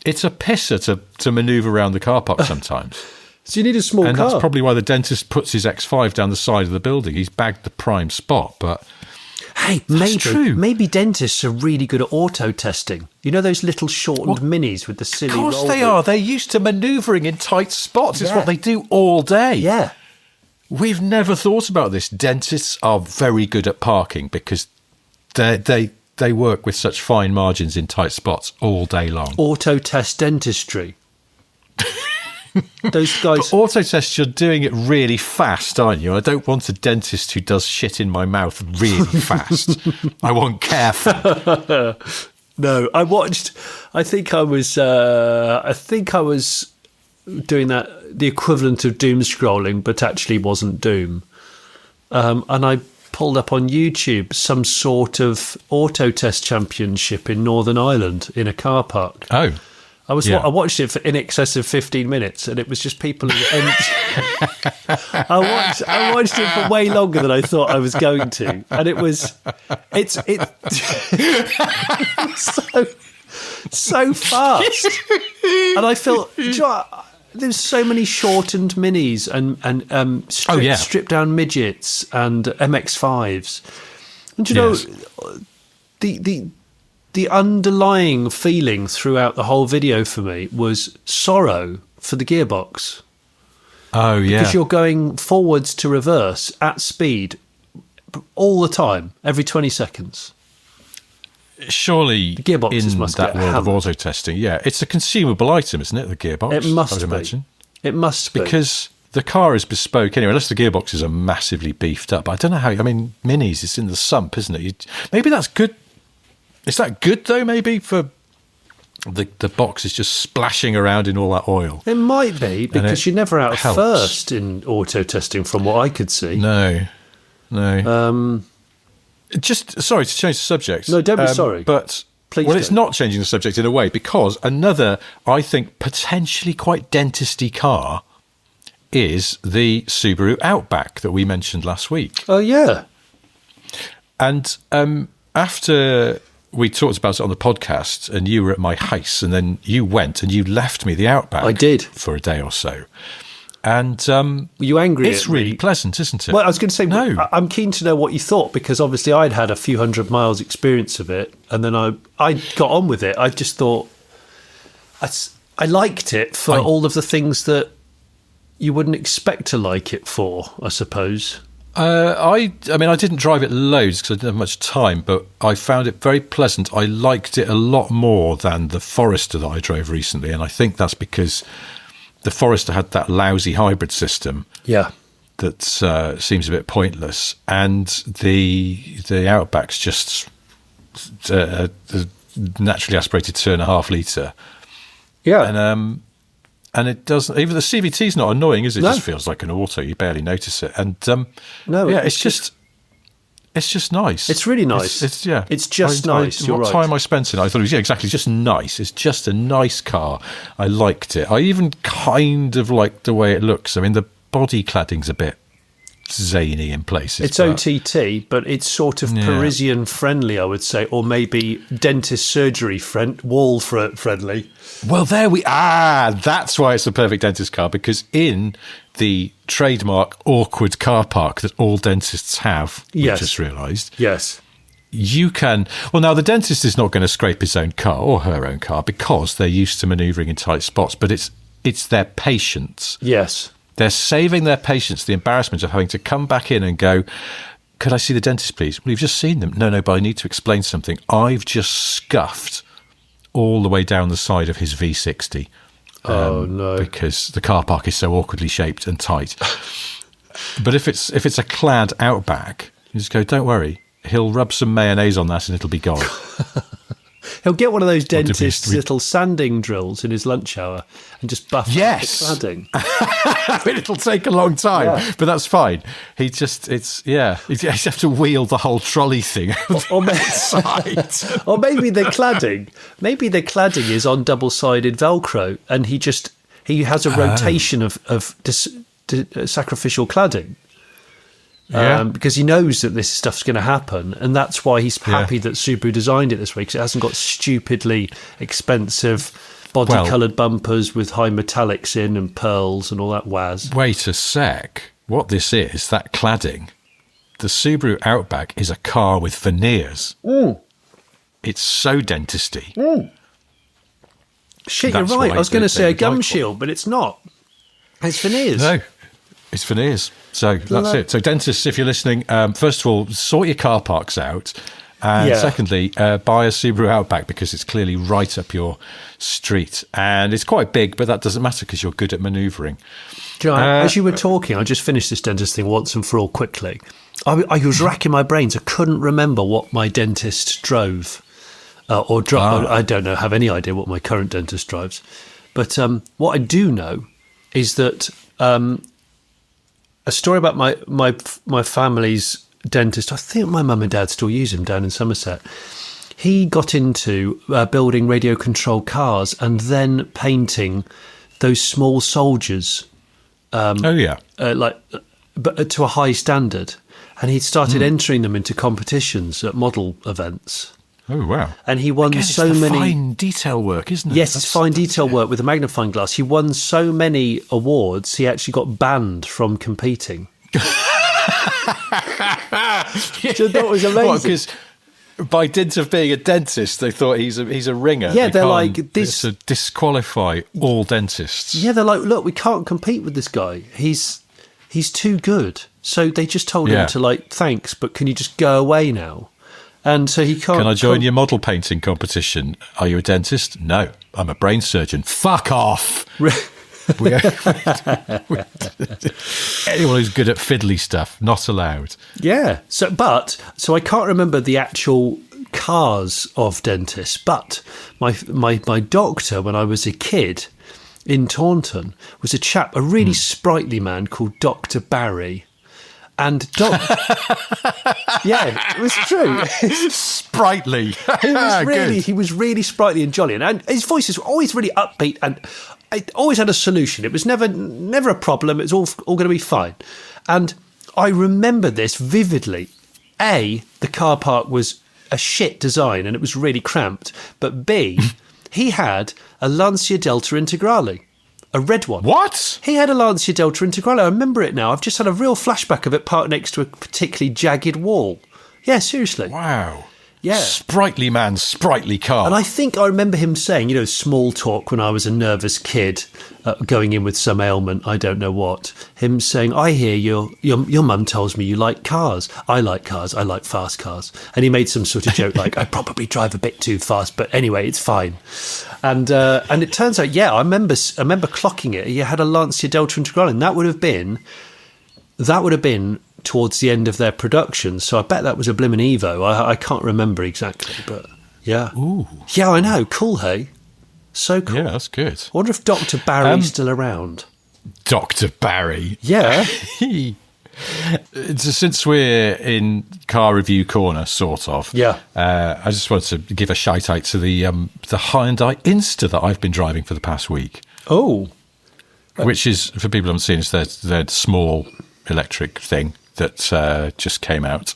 it's a pisser to manoeuvre around the car park sometimes. So you need a small car. And that's probably why the dentist puts his X5 down the side of the building. He's bagged the prime spot. But Hey, maybe dentists are really good at auto testing. You know those little shortened minis with the silly roll? Of course they are. They're used to manoeuvring in tight spots. It's what they do all day. Yeah. We've never thought about this. Dentists are very good at parking because they work with such fine margins in tight spots all day long. Auto test dentistry. Those guys. But auto tests, you're doing it really fast, aren't you? I don't want a dentist who does shit in my mouth really fast. I want careful. No, I think I was doing the equivalent of doom scrolling, but actually wasn't Doom. And I pulled up on YouTube some sort of auto test championship in Northern Ireland in a car park. Oh. I watched it for in excess of 15 minutes, and it was just people. I watched it for way longer than I thought I was going to, and it's so fast. And I feel there's so many shortened minis and stripped down midgets and MX-5s, and the underlying feeling throughout the whole video for me was sorrow for the gearbox. Oh, yeah. Because you're going forwards to reverse at speed all the time, every 20 seconds. Surely, the gearboxes in that world of auto testing, it's a consumable item, isn't it, the gearbox? It must I would imagine. It must be. Because the car is bespoke anyway, unless the gearboxes are massively beefed up. I don't know how, Minis, it's in the sump, isn't it? Maybe that's good. Is that good, though, maybe, for the box is just splashing around in all that oil? It might be, because you're never out of first in auto testing, from what I could see. No. Just, sorry to change the subject. No, don't be sorry. But, please it's not changing the subject in a way, because another, I think, potentially quite dentisty car is the Subaru Outback that we mentioned last week. Oh, yeah. And after we talked about it on the podcast, and you were at my house, and then you went and you left me the Outback. I did. For a day or so. And were you angry? It's really pleasant, isn't it? Well, I was going to say, no. I'm keen to know what you thought, because obviously I'd had a few hundred miles experience of it, and then I got on with it. I just thought I liked it for all of the things that you wouldn't expect to like it for, I suppose. I didn't drive it loads because I didn't have much time, but I found it very pleasant. I liked it a lot more than the Forester that I drove recently, and I think that's because the Forester had that lousy hybrid system. Yeah. That seems a bit pointless, and the Outback's just a naturally aspirated 2.5 litre. Yeah. And it doesn't. Even the CVT's not annoying, is it? It just feels like an auto. You barely notice it. And it's just nice. It's really nice. It's just nice. What time I spent in it, I thought it was exactly just nice. It's just a nice car. I liked it. I even kind of liked the way it looks. I mean, the body cladding's a bit zany in places. It's OTT, but it's sort of Parisian friendly, I would say, or maybe dentist surgery wall friendly. Well, that's why it's the perfect dentist car, because in the trademark awkward car park that all dentists have, we just realised. Yes. You can... Well, now, the dentist is not going to scrape his own car or her own car because they're used to manoeuvring in tight spots, but it's their patients. Yes. They're saving their patients the embarrassment of having to come back in and go, could I see the dentist, please? Well, you've just seen them. No, but I need to explain something. I've just scuffed all the way down the side of his V60. Oh, no. Because the car park is so awkwardly shaped and tight. But if it's a clad Outback, you just go, don't worry. He'll rub some mayonnaise on that and it'll be gone. He'll get one of those dentist's little sanding drills in his lunch hour and just buff the cladding. It'll take a long time, but that's fine. He just, he have to wheel the whole trolley thing or maybe the cladding is on double-sided Velcro, and he has a rotation of sacrificial cladding. Because he knows that this stuff's going to happen, and that's why he's happy that Subaru designed it this way, because it hasn't got stupidly expensive body-coloured bumpers with high metallics in and pearls and all that waz. Wait a sec. What this is, that cladding, the Subaru Outback is a car with veneers. It's so dentisty. Shit, you're right. I was going to say a gum shield, but it's not. It's veneers. No, it's veneers. So that's it. So dentists, if you're listening, first of all, sort your car parks out. And secondly, buy a Subaru Outback because it's clearly right up your street. And it's quite big, but that doesn't matter because you're good at manoeuvring. Do you know, as you were talking, I just finished this dentist thing once and for all quickly. I was racking my brains. I couldn't remember what my dentist drove. I don't know, have any idea what my current dentist drives. But what I do know is that a story about my family's dentist, I think my mum and dad still use him down in Somerset. He got into building radio controlled cars and then painting those small soldiers. But to a high standard. And he started entering them into competitions at model events. Oh, wow. And he won so it's many... fine detail work, isn't it? Yes, it's fine detail work with a magnifying glass. He won so many awards, he actually got banned from competing. Which I thought was amazing. Because by dint of being a dentist, they thought he's a ringer. Yeah, they're like... this to disqualify all dentists. Yeah, they're like, look, we can't compete with this guy. He's too good. So they just told him to, like, thanks, but can you just go away now? And so he can't... Can I join your model painting competition? Are you a dentist? No, I'm a brain surgeon. Fuck off! Anyone who's good at fiddly stuff, not allowed. Yeah. So I can't remember the actual cars of dentists, but my doctor when I was a kid in Taunton was a really sprightly man called Dr. Barry. And yeah, it was true. Sprightly. He was really sprightly and jolly, and his voice is always really upbeat, and it always had a solution. It was never a problem. It was all going to be fine. And I remember this vividly. A, the car park was a shit design, and it was really cramped. But B, he had a Lancia Delta Integrale. A red one. What? He had a Lancia Delta Integrale. I remember it now. I've just had a real flashback of it parked next to a particularly jagged wall. Yeah, seriously. Wow. Yeah. Sprightly man, sprightly car. And I think I remember him saying, small talk when I was a nervous kid going in with some ailment, I don't know what. Him saying, I hear your mum tells me you like cars. I like cars. I like fast cars. And he made some sort of joke like, I probably drive a bit too fast, but anyway, it's fine. And it turns out, I remember clocking it. He had a Lancia Delta Integrale, and that would have been towards the end of their production. So I bet that was a blimmin' Evo. I can't remember exactly, but yeah. Ooh. Yeah, I know. Cool, hey? So cool. Yeah, that's good. I wonder if Dr. Barry's still around. Dr. Barry. Yeah. Since we're in car review corner, sort of. Yeah. I just wanted to give a shout out to the Hyundai Inster that I've been driving for the past week. Oh. Which is, for people who haven't seen, it's their small electric thing that just came out.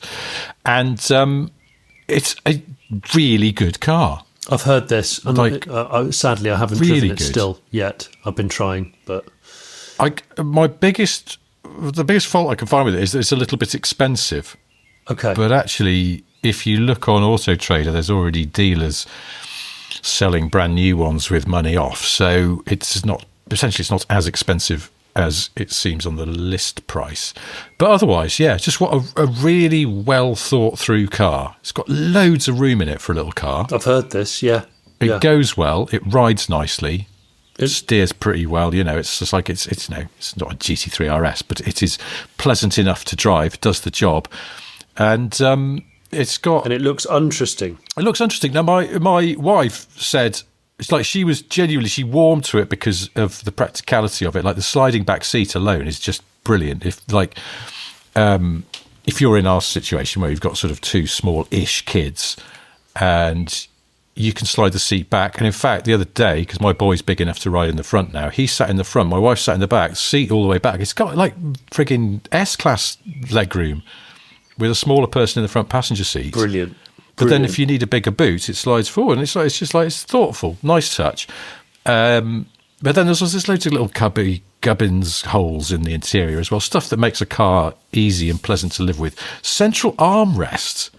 And it's a really good car. I've heard this. And sadly, I haven't really driven it good. still yet. I've been trying, but... The biggest fault I can find with it is that it's a little bit expensive. Okay. But actually, if you look on Auto Trader, there's already dealers selling brand new ones with money off. So it's not as expensive as it seems on the list price. But otherwise, just what a really well thought through car. It's got loads of room in it for a little car. I've heard this, yeah. It goes well. It rides nicely. It steers pretty well. It's just like it's not a GT3 RS, but it is pleasant enough to drive. Does the job, and it's got. And it looks interesting. It looks interesting. Now, my wife said it's like she warmed to it because of the practicality of it. Like the sliding back seat alone is just brilliant. If you're in our situation where you've got sort of two small-ish kids and you can slide the seat back. And in fact, the other day, because my boy's big enough to ride in the front now, he sat in the front, my wife sat in the back, seat all the way back. It's got like frigging S-Class legroom with a smaller person in the front passenger seat. Brilliant. But then if you need a bigger boot, it slides forward. And it's thoughtful, nice touch. But then there's loads of little cubby gubbins holes in the interior as well. Stuff that makes a car easy and pleasant to live with. Central armrest,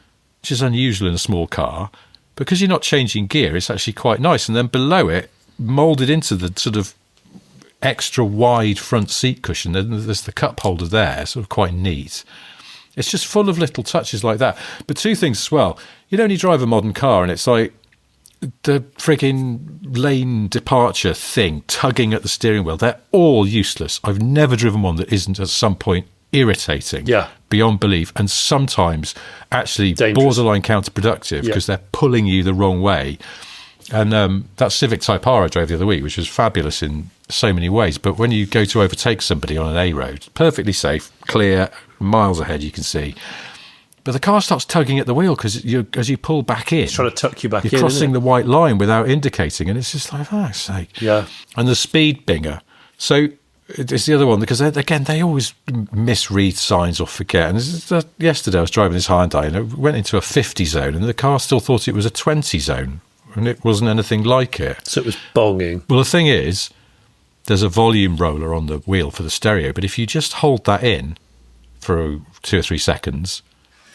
which is unusual in a small car. Because you're not changing gear, it's actually quite nice. And then below it, moulded into the sort of extra wide front seat cushion, there's the cup holder there, sort of quite neat. It's just full of little touches like that. But two things as well. You'd only drive a modern car and it's like the frigging lane departure thing, tugging at the steering wheel. They're all useless. I've never driven one that isn't at some point irritating beyond belief, and sometimes actually dangerous, borderline counterproductive, because they're pulling you the wrong way. And that Civic Type R I drove the other week, which was fabulous in so many ways, but when you go to overtake somebody on an A road, perfectly safe, clear, miles ahead you can see, but the car starts tugging at the wheel because as you pull back in, it's trying to tuck you back in, you're crossing the white line without indicating, and it's just like, for fuck's sake. And the speed binger, so it's the other one, because again they always misread signs or forget. And yesterday I was driving this Hyundai and it went into a 50 zone and the car still thought it was a 20 zone, and it wasn't anything like it. So it was bonging. Well, the thing is, there's a volume roller on the wheel for the stereo, but if you just hold that in for 2 or 3 seconds,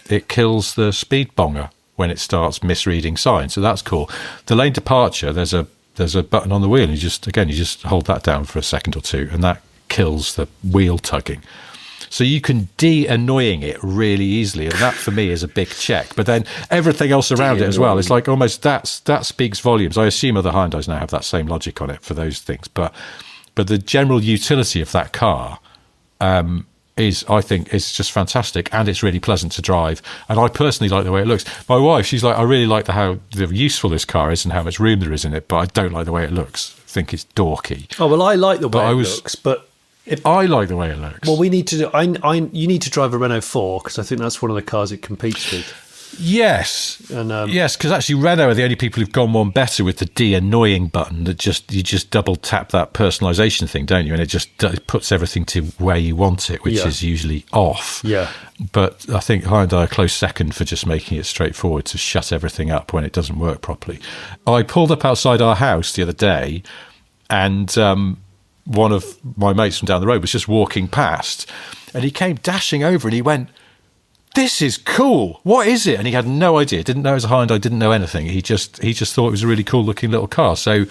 it kills the speed bonger when it starts misreading signs. So that's cool. The lane departure, there's a button on the wheel, and you just hold that down for a second or two, and that kills the wheel tugging. So you can de-annoying it really easily, and that for me is a big check. But then everything else around it as well, it's like almost that speaks volumes. I assume other Hyundais now have that same logic on it for those things, but the general utility of that car I think is just fantastic, and it's really pleasant to drive. And I personally like the way it looks. My wife, she's like, I really like how useful this car is and how much room there is in it, but I don't like the way it looks. I think it's dorky. Oh, well, I like the way it looks, but I like the way it looks. Well, we need to do. You need to drive a Renault 4 because I think that's one of the cars it competes with. Yes, and yes, because actually Renault are the only people who've gone one better with the de-annoying button. That you just double tap that personalisation thing, don't you? And it puts everything to where you want it, which is usually off. Yeah. But I think Hyundai are close second for just making it straightforward to shut everything up when it doesn't work properly. I pulled up outside our house the other day, and one of my mates from down the road was just walking past, and he came dashing over, and he went, "This is cool. What is it?" And he had no idea. Didn't know it was a Hyundai. Didn't know anything. He just thought it was a really cool looking little car. So,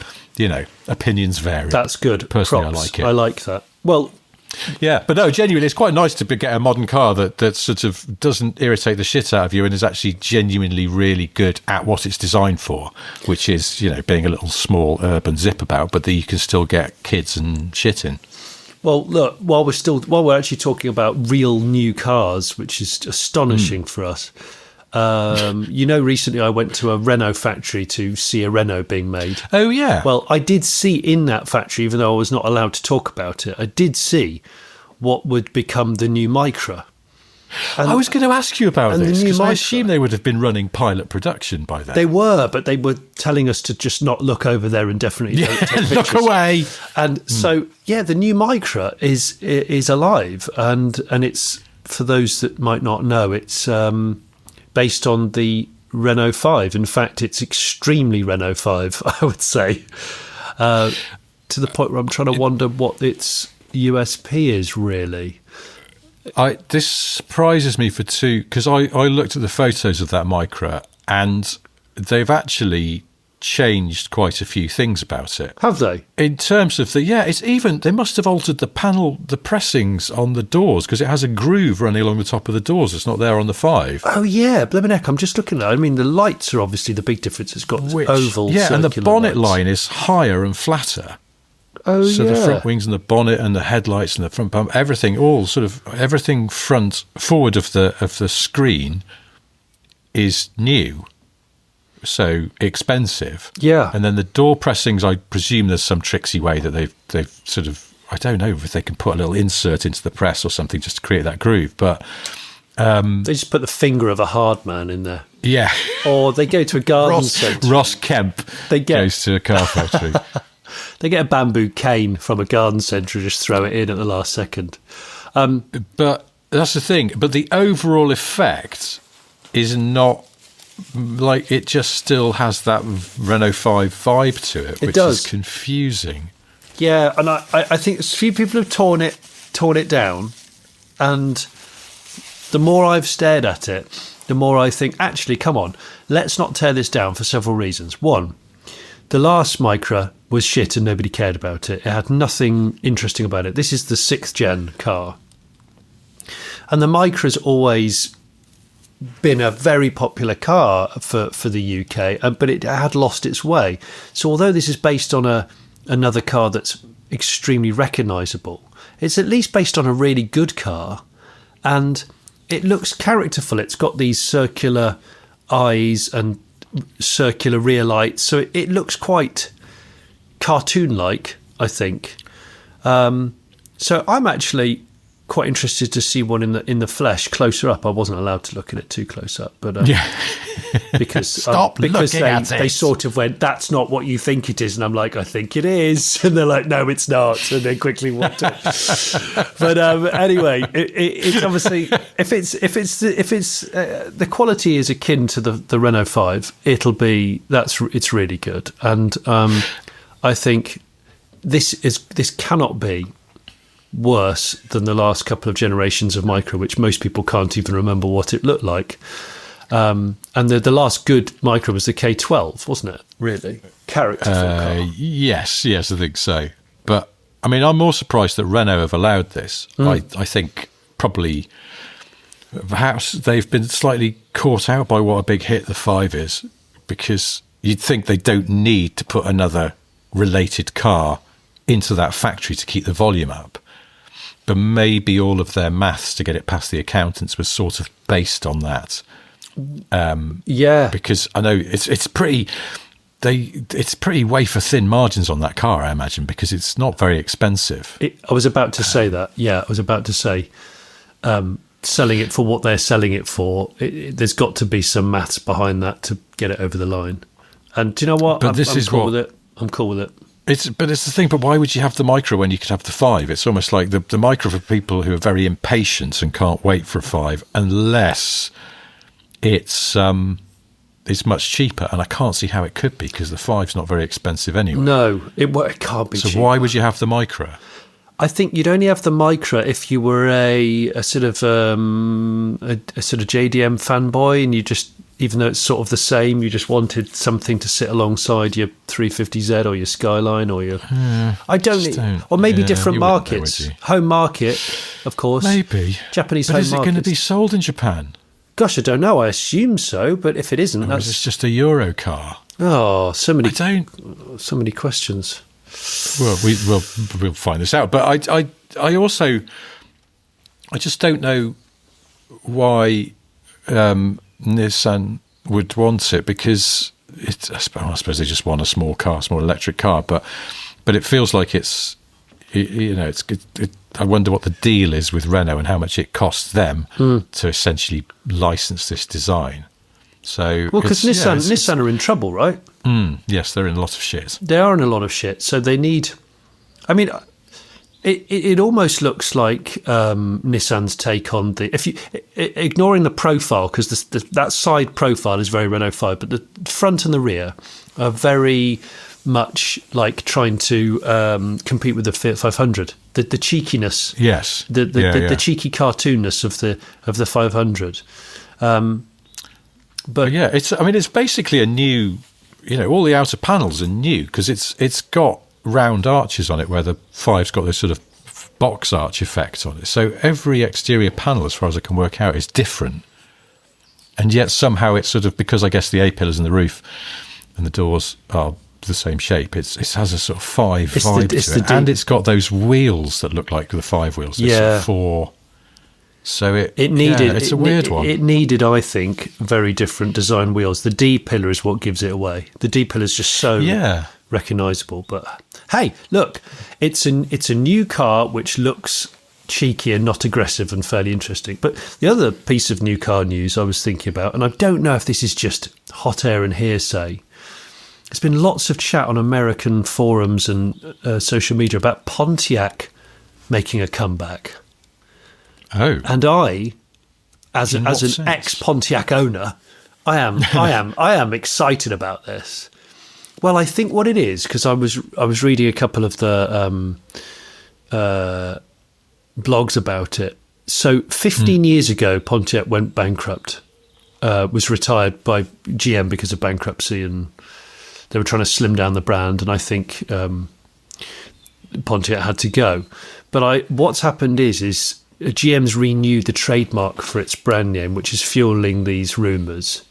opinions vary. That's good. Personally, Props. I like it. I like that. Well, yeah, but no, genuinely, it's quite nice to get a modern car that sort of doesn't irritate the shit out of you and is actually genuinely really good at what it's designed for, which is, being a little small urban zip about, but that you can still get kids and shit in. Well, look, while we're actually talking about real new cars, which is astonishing for us. Recently I went to a Renault factory to see a Renault being made. Oh, yeah. Well, I did see in that factory, even though I was not allowed to talk about it, I did see what would become the new Micra. And I was going to ask you about this, because I assume they would have been running pilot production by then. They were, but they were telling us to just not look over there and definitely don't take pictures. Look away. And so, the new Micra is alive, and it's, for those that might not know, it's based on the Renault 5. In fact, it's extremely Renault 5, I would say, to the point where I'm trying to wonder what its USP is, really. This surprises me because I looked at the photos of that Micra, and they've actually changed quite a few things about it. Have they? In terms of they must have altered the pressings on the doors, because it has a groove running along the top of the doors. It's not there on the 5. Oh yeah, blimmin' heck, I'm just looking at it. I mean, the lights are obviously the big difference. It's got oval, and the bonnet lights. line is higher and flatter. Oh, so the front wings and the bonnet and the headlights and the front bump, everything forward of the screen is new. So expensive. Yeah. And then the door pressings, I presume there's some tricksy way that they've sort of, I don't know if they can put a little insert into the press or something just to create that groove, but they just put the finger of a hard man in there. Yeah. Or they go to a garden centre. Ross Kemp goes to a car factory. They get a bamboo cane from a garden centre and just throw it in at the last second. But that's the thing. But the overall effect is not, like, it just still has that Renault 5 vibe to it, which is confusing. Yeah, and I think a few people have torn it down, and the more I've stared at it, the more I think, actually, come on, let's not tear this down for several reasons. One, the last Micra was shit and nobody cared about it. It had nothing interesting about it. This is the 6th gen car. And the Micra's always been a very popular car for the UK, but it had lost its way. So although this is based on another car that's extremely recognisable, it's at least based on a really good car, and it looks characterful. It's got these circular eyes and circular rear lights, so it looks quite cartoon-like, I think. So I'm actually quite interested to see one in the flesh closer up. I wasn't allowed to look at it too close up, but because they sort of went, "That's not what you think it is," and I'm like, "I think it is," and they're like, "No, it's not," and then quickly walked it. But anyway, it's obviously if it's the quality is akin to the Renault 5, it's really good, and I think this cannot be worse than the last couple of generations of Micra, which most people can't even remember what it looked like. And the last good Micra was the K12, wasn't it? Really? Characterful car. Yes, I think so. But, I mean, I'm more surprised that Renault have allowed this. I think probably, perhaps they've been slightly caught out by what a big hit the 5 is, because you'd think they don't need to put another related car into that factory to keep the volume up. But maybe all of their maths to get it past the accountants was sort of based on that. Because I know it's pretty wafer thin margins on that car, I imagine, because it's not very expensive. I was about to say that. Yeah, I was about to say selling it for what they're selling it for. There's got to be some maths behind that to get it over the line. And do you know what? But I'm cool with it. I'm cool with it. It's the thing, but why would you have the Micra when you could have the 5? It's almost like the Micra for people who are very impatient and can't wait for a 5, unless it's much cheaper, and I can't see how it could be, because the 5's not very expensive anyway. No, it can't be cheaper. So why would you have the Micra? I think you'd only have the Micra if you were a sort of JDM fanboy, and you just, even though it's sort of the same, you just wanted something to sit alongside your 350Z or your Skyline or your... or maybe different markets. Home market, of course. Maybe. Japanese but home is it going to be sold in Japan? Gosh, I don't know. I assume so, but if it isn't, or is this just a Euro car? Oh, so many questions. Well, we'll find this out. But I also just don't know why Nissan would want it, because I suppose they just want a small electric car. But it feels like it's I wonder what the deal is with Renault and how much it costs them to essentially license this design. So, because Nissan are in trouble, right? Yes, they're in a lot of shit. They are in a lot of shit. So they need. I mean, it almost looks like Nissan's take on ignoring the profile, because that side profile is very Renault 5, but the front and the rear are very much like trying to compete with the Fiat 500. The cheekiness, yes, the cheeky cartoonness of the 500. But yeah, it's basically a new, all the outer panels are new, because it's got round arches on it, where the 5's got this sort of box arch effect on it. So every exterior panel, as far as I can work out, is different. And yet somehow it's sort of, because I guess the A-pillars and the roof and the doors are the same shape, it has a sort of 5 vibe to it. And it's got those wheels that look like the 5 wheels. Sort of 4. So it's a weird one. It needed, I think, very different design wheels. The D pillar is what gives it away. The D pillar is just so recognisable. But hey, look, it's a new car which looks cheeky and not aggressive and fairly interesting. But the other piece of new car news I was thinking about, and I don't know if this is just hot air and hearsay, there's been lots of chat on American forums and social media about Pontiac making a comeback. Oh, and I, as an ex Pontiac owner, I am excited about this. Well, I think what it is, because I was reading a couple of the blogs about it. So 15 years ago, Pontiac went bankrupt, was retired by GM because of bankruptcy, and they were trying to slim down the brand, and I think Pontiac had to go. But what's happened is GM's renewed the trademark for its brand name, which is fueling these rumours.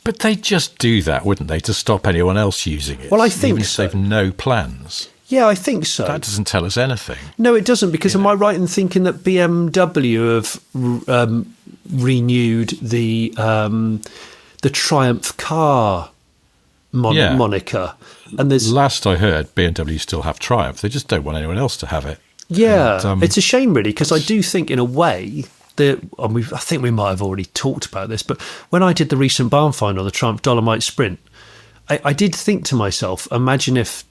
But they'd just do that, wouldn't they, to stop anyone else using it? Well, I think even if so. they've no plans. Yeah, I think so. That doesn't tell us anything. No, it doesn't, because am I right in thinking that BMW have renewed the Triumph car moniker? And there's last I heard, BMW still have Triumph. They just don't want anyone else to have it. Yeah, And, it's a shame, really, because I do think, in a way, I think we might have already talked about this, but when I did the recent barn find on the Triumph Dolomite Sprint, I did think to myself, imagine if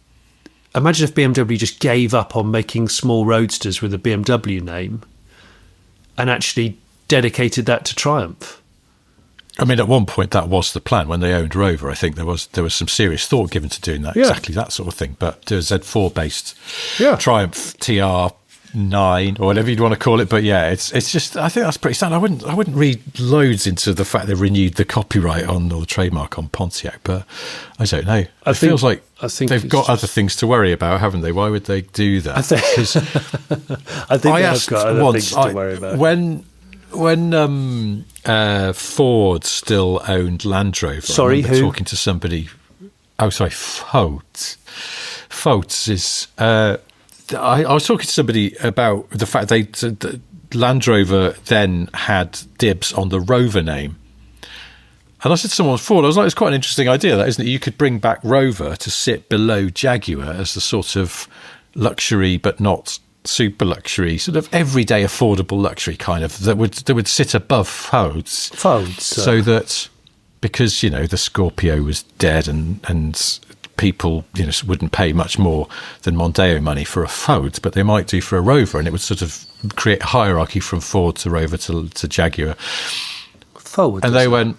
BMW just gave up on making small roadsters with a BMW name and actually dedicated that to Triumph. I mean, at one point that was the plan when they owned Rover. I think there was some serious thought given to doing that, exactly that sort of thing. But to a Z4 based Triumph TR9 or whatever you'd want to call it. But yeah, it's just, I think that's pretty standard. I wouldn't read loads into the fact they renewed the copyright on, or the trademark on Pontiac, but I don't know. It feels like they've got other things to worry about, haven't they? Why would they do that? I think they've got other things to worry about. When Ford still owned Land Rover, sorry, who? Talking to somebody. Oh, sorry, Foats is. I was talking to somebody about the fact the Land Rover then had dibs on the Rover name. And I said to someone Ford, I was like, it's quite an interesting idea, that, isn't it? You could bring back Rover to sit below Jaguar as the sort of luxury, but not super luxury, sort of everyday affordable luxury kind of, that would sit above Fods. So that, because, the Scorpio was dead and people, wouldn't pay much more than Mondeo money for a Ford, but they might do for a Rover, and it would sort of create a hierarchy from Ford to Rover to Jaguar. Ford. And they went,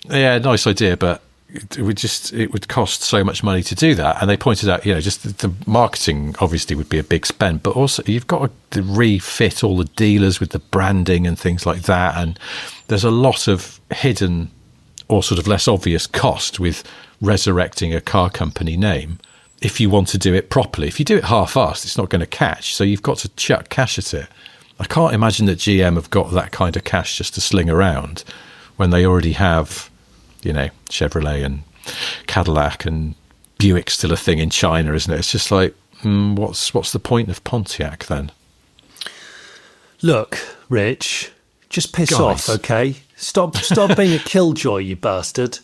yeah, nice idea, but it would cost so much money to do that. And they pointed out, just the marketing obviously would be a big spend, but also you've got to refit all the dealers with the branding and things like that. And there's a lot of hidden or sort of less obvious cost with resurrecting a car company name. If you want to do it properly, if you do it half-assed, it's not going to catch. So you've got to chuck cash at it. I can't imagine that GM have got that kind of cash just to sling around when they already have, Chevrolet and Cadillac, and Buick's still a thing in China, isn't it? It's just like, what's the point of Pontiac then? Look, Rich, just piss off, okay? Stop being a killjoy, you bastard.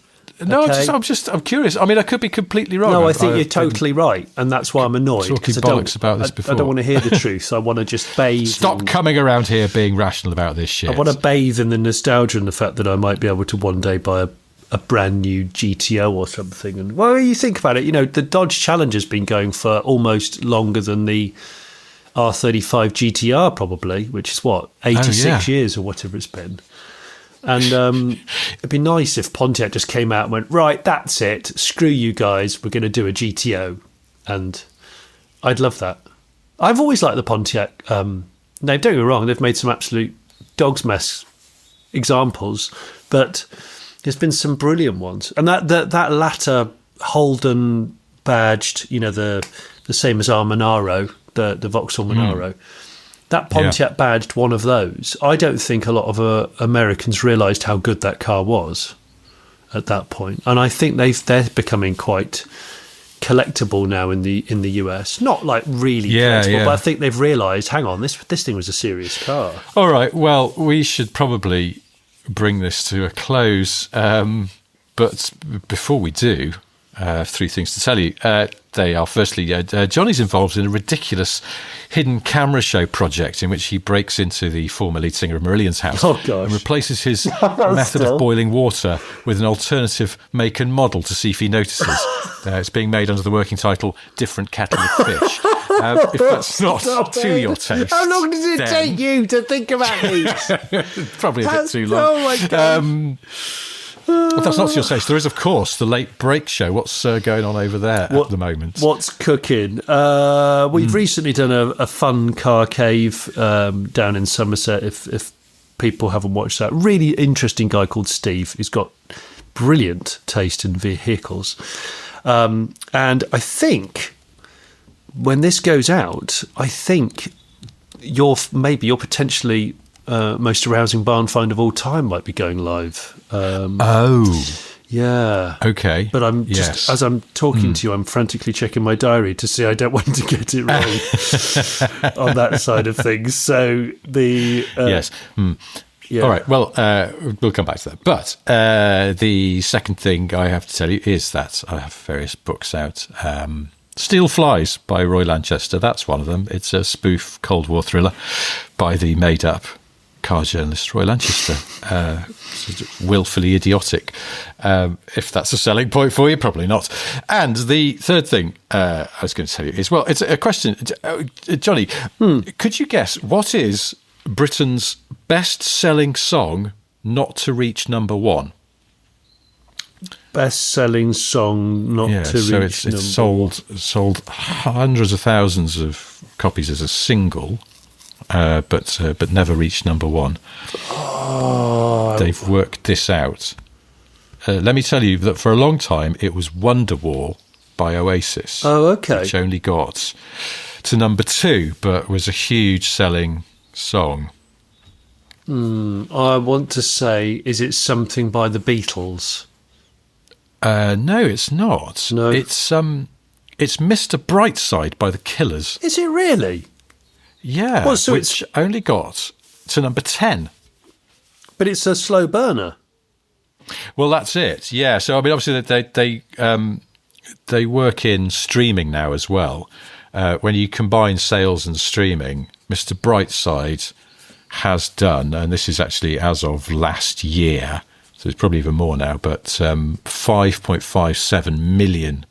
No, okay? I'm curious. I mean, I could be completely wrong. No, I think you're totally right, and that's why I'm annoyed. Talking bollocks about this before. I don't want to hear the truth. I want to just bathe. Stop coming around here being rational about this shit. I want to bathe in the nostalgia and the fact that I might be able to one day buy a brand new GTO or something. And well, you think about it, the Dodge Challenger's been going for almost longer than the R35 GTR, probably, which is 86 years or whatever it's been. And it'd be nice if Pontiac just came out and went, right, that's it, screw you guys, we're going to do a GTO. And I'd love that. I've always liked the Pontiac. No, don't get me wrong, they've made some absolute dog's mess examples, but there's been some brilliant ones. And that latter Holden badged, the same as our Monaro, the Vauxhall Monaro, that Pontiac badged one of those. I don't think a lot of Americans realised how good that car was at that point. And I think they're becoming quite collectible now in the US. Not like really collectible, but I think they've realised, hang on, this thing was a serious car. All right, well, we should probably bring this to a close. But before we do, three things to tell you. They are, firstly, Jonny's involved in a ridiculous hidden camera show project in which he breaks into the former lead singer of Marillion's house and replaces his method of boiling water with an alternative make and model to see if he notices. It's being made under the working title Different Kettle of Fish. If that's not to your taste. How long does it take you to think about these? Probably a bit too long. Oh my God. Well, that's not to your taste. There is, of course, the Late Break Show. What's going on over there at the moment? What's cooking? We've recently done a fun car cave down in Somerset. If people haven't watched that, really interesting guy called Steve, who's got brilliant taste in vehicles. And I think when this goes out, I think your potentially most arousing barn find of all time might be going live. Yeah. Okay. But I'm just, as I'm talking to you, I'm frantically checking my diary to see I don't want to get it wrong on that side of things. So the... yes. Yeah. All right. Well, we'll come back to that. But the second thing I have to tell you is that I have various books out. Steel Flies by Roy Lanchester. That's one of them. It's a spoof Cold War thriller by the made-up car journalist Roy Lanchester. Willfully idiotic. If that's a selling point for you, probably not. And the third thing I was going to tell you is, well, it's a question. Johnny, could you guess what is Britain's best-selling song not to reach number one? Best-selling song not to reach number it's sold hundreds of thousands of copies as a single, but never reached number one. Oh. They've worked this out. Let me tell you that for a long time it was Wonderwall by Oasis. Oh, okay. Which only got to number two, but was a huge selling song. I want to say, is it something by the Beatles? No, it's not. No. It's Mr. Brightside by the Killers. Is it really? Yeah, well, so which only got to number 10. But it's a slow burner. Well, that's it. Yeah. So I mean, obviously they work in streaming now as well. When you combine sales and streaming, Mr. Brightside has done, and this is actually as of last year, so it's probably even more now, but 5.57 million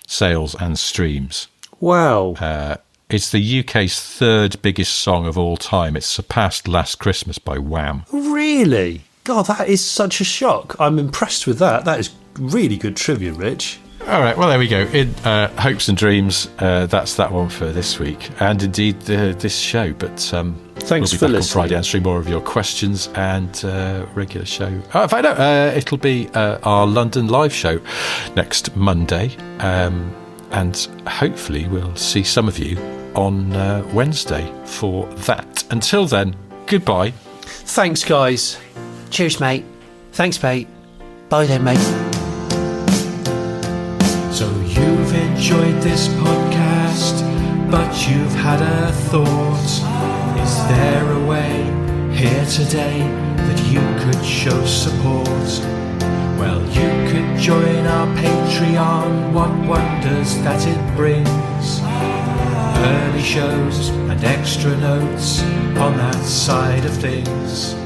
sales and streams. Wow. It's the UK's third biggest song of all time. It's surpassed Last Christmas by Wham. Really? God, that is such a shock. I'm impressed with that. That is really good trivia, Rich. All right, well, there we go. In Hopes and Dreams, that's that one for this week, and indeed this show. But thanks we'll be for back listening. on Friday answering more of your questions and regular show. In fact, no, it'll be our London live show next Monday, and hopefully we'll see some of you on Wednesday for that. Until then, goodbye. Thanks, guys. Cheers, mate. Thanks, mate. Bye then, mate. So you've enjoyed this podcast, but you've had a thought. Is there a way here today that you could show support? Well, you could join our Patreon, what wonders that it brings. Early shows and extra notes on that side of things.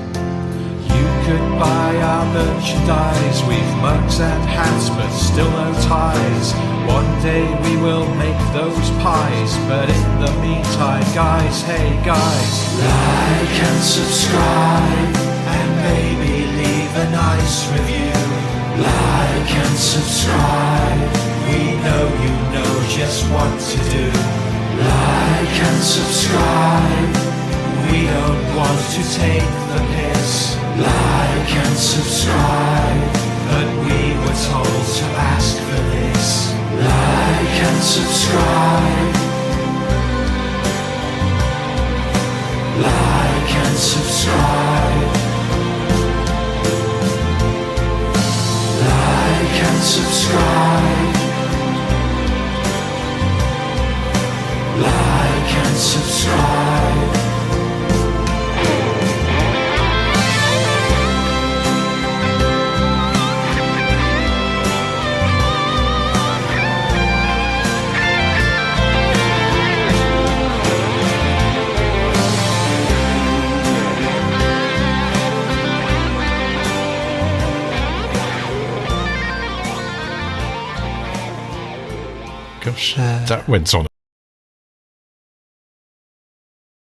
You could buy our merchandise, we've mugs and hats but still no ties. One day we will make those pies, but in the meantime, guys, hey guys, like and subscribe and maybe leave a nice review. Like and subscribe, we know you know just what to do. Like and subscribe, we don't want to take the piss. Like and subscribe, but we were told to ask for this. Like and subscribe. Like and subscribe. Like and subscribe. Like and subscribe. Gosh, that went on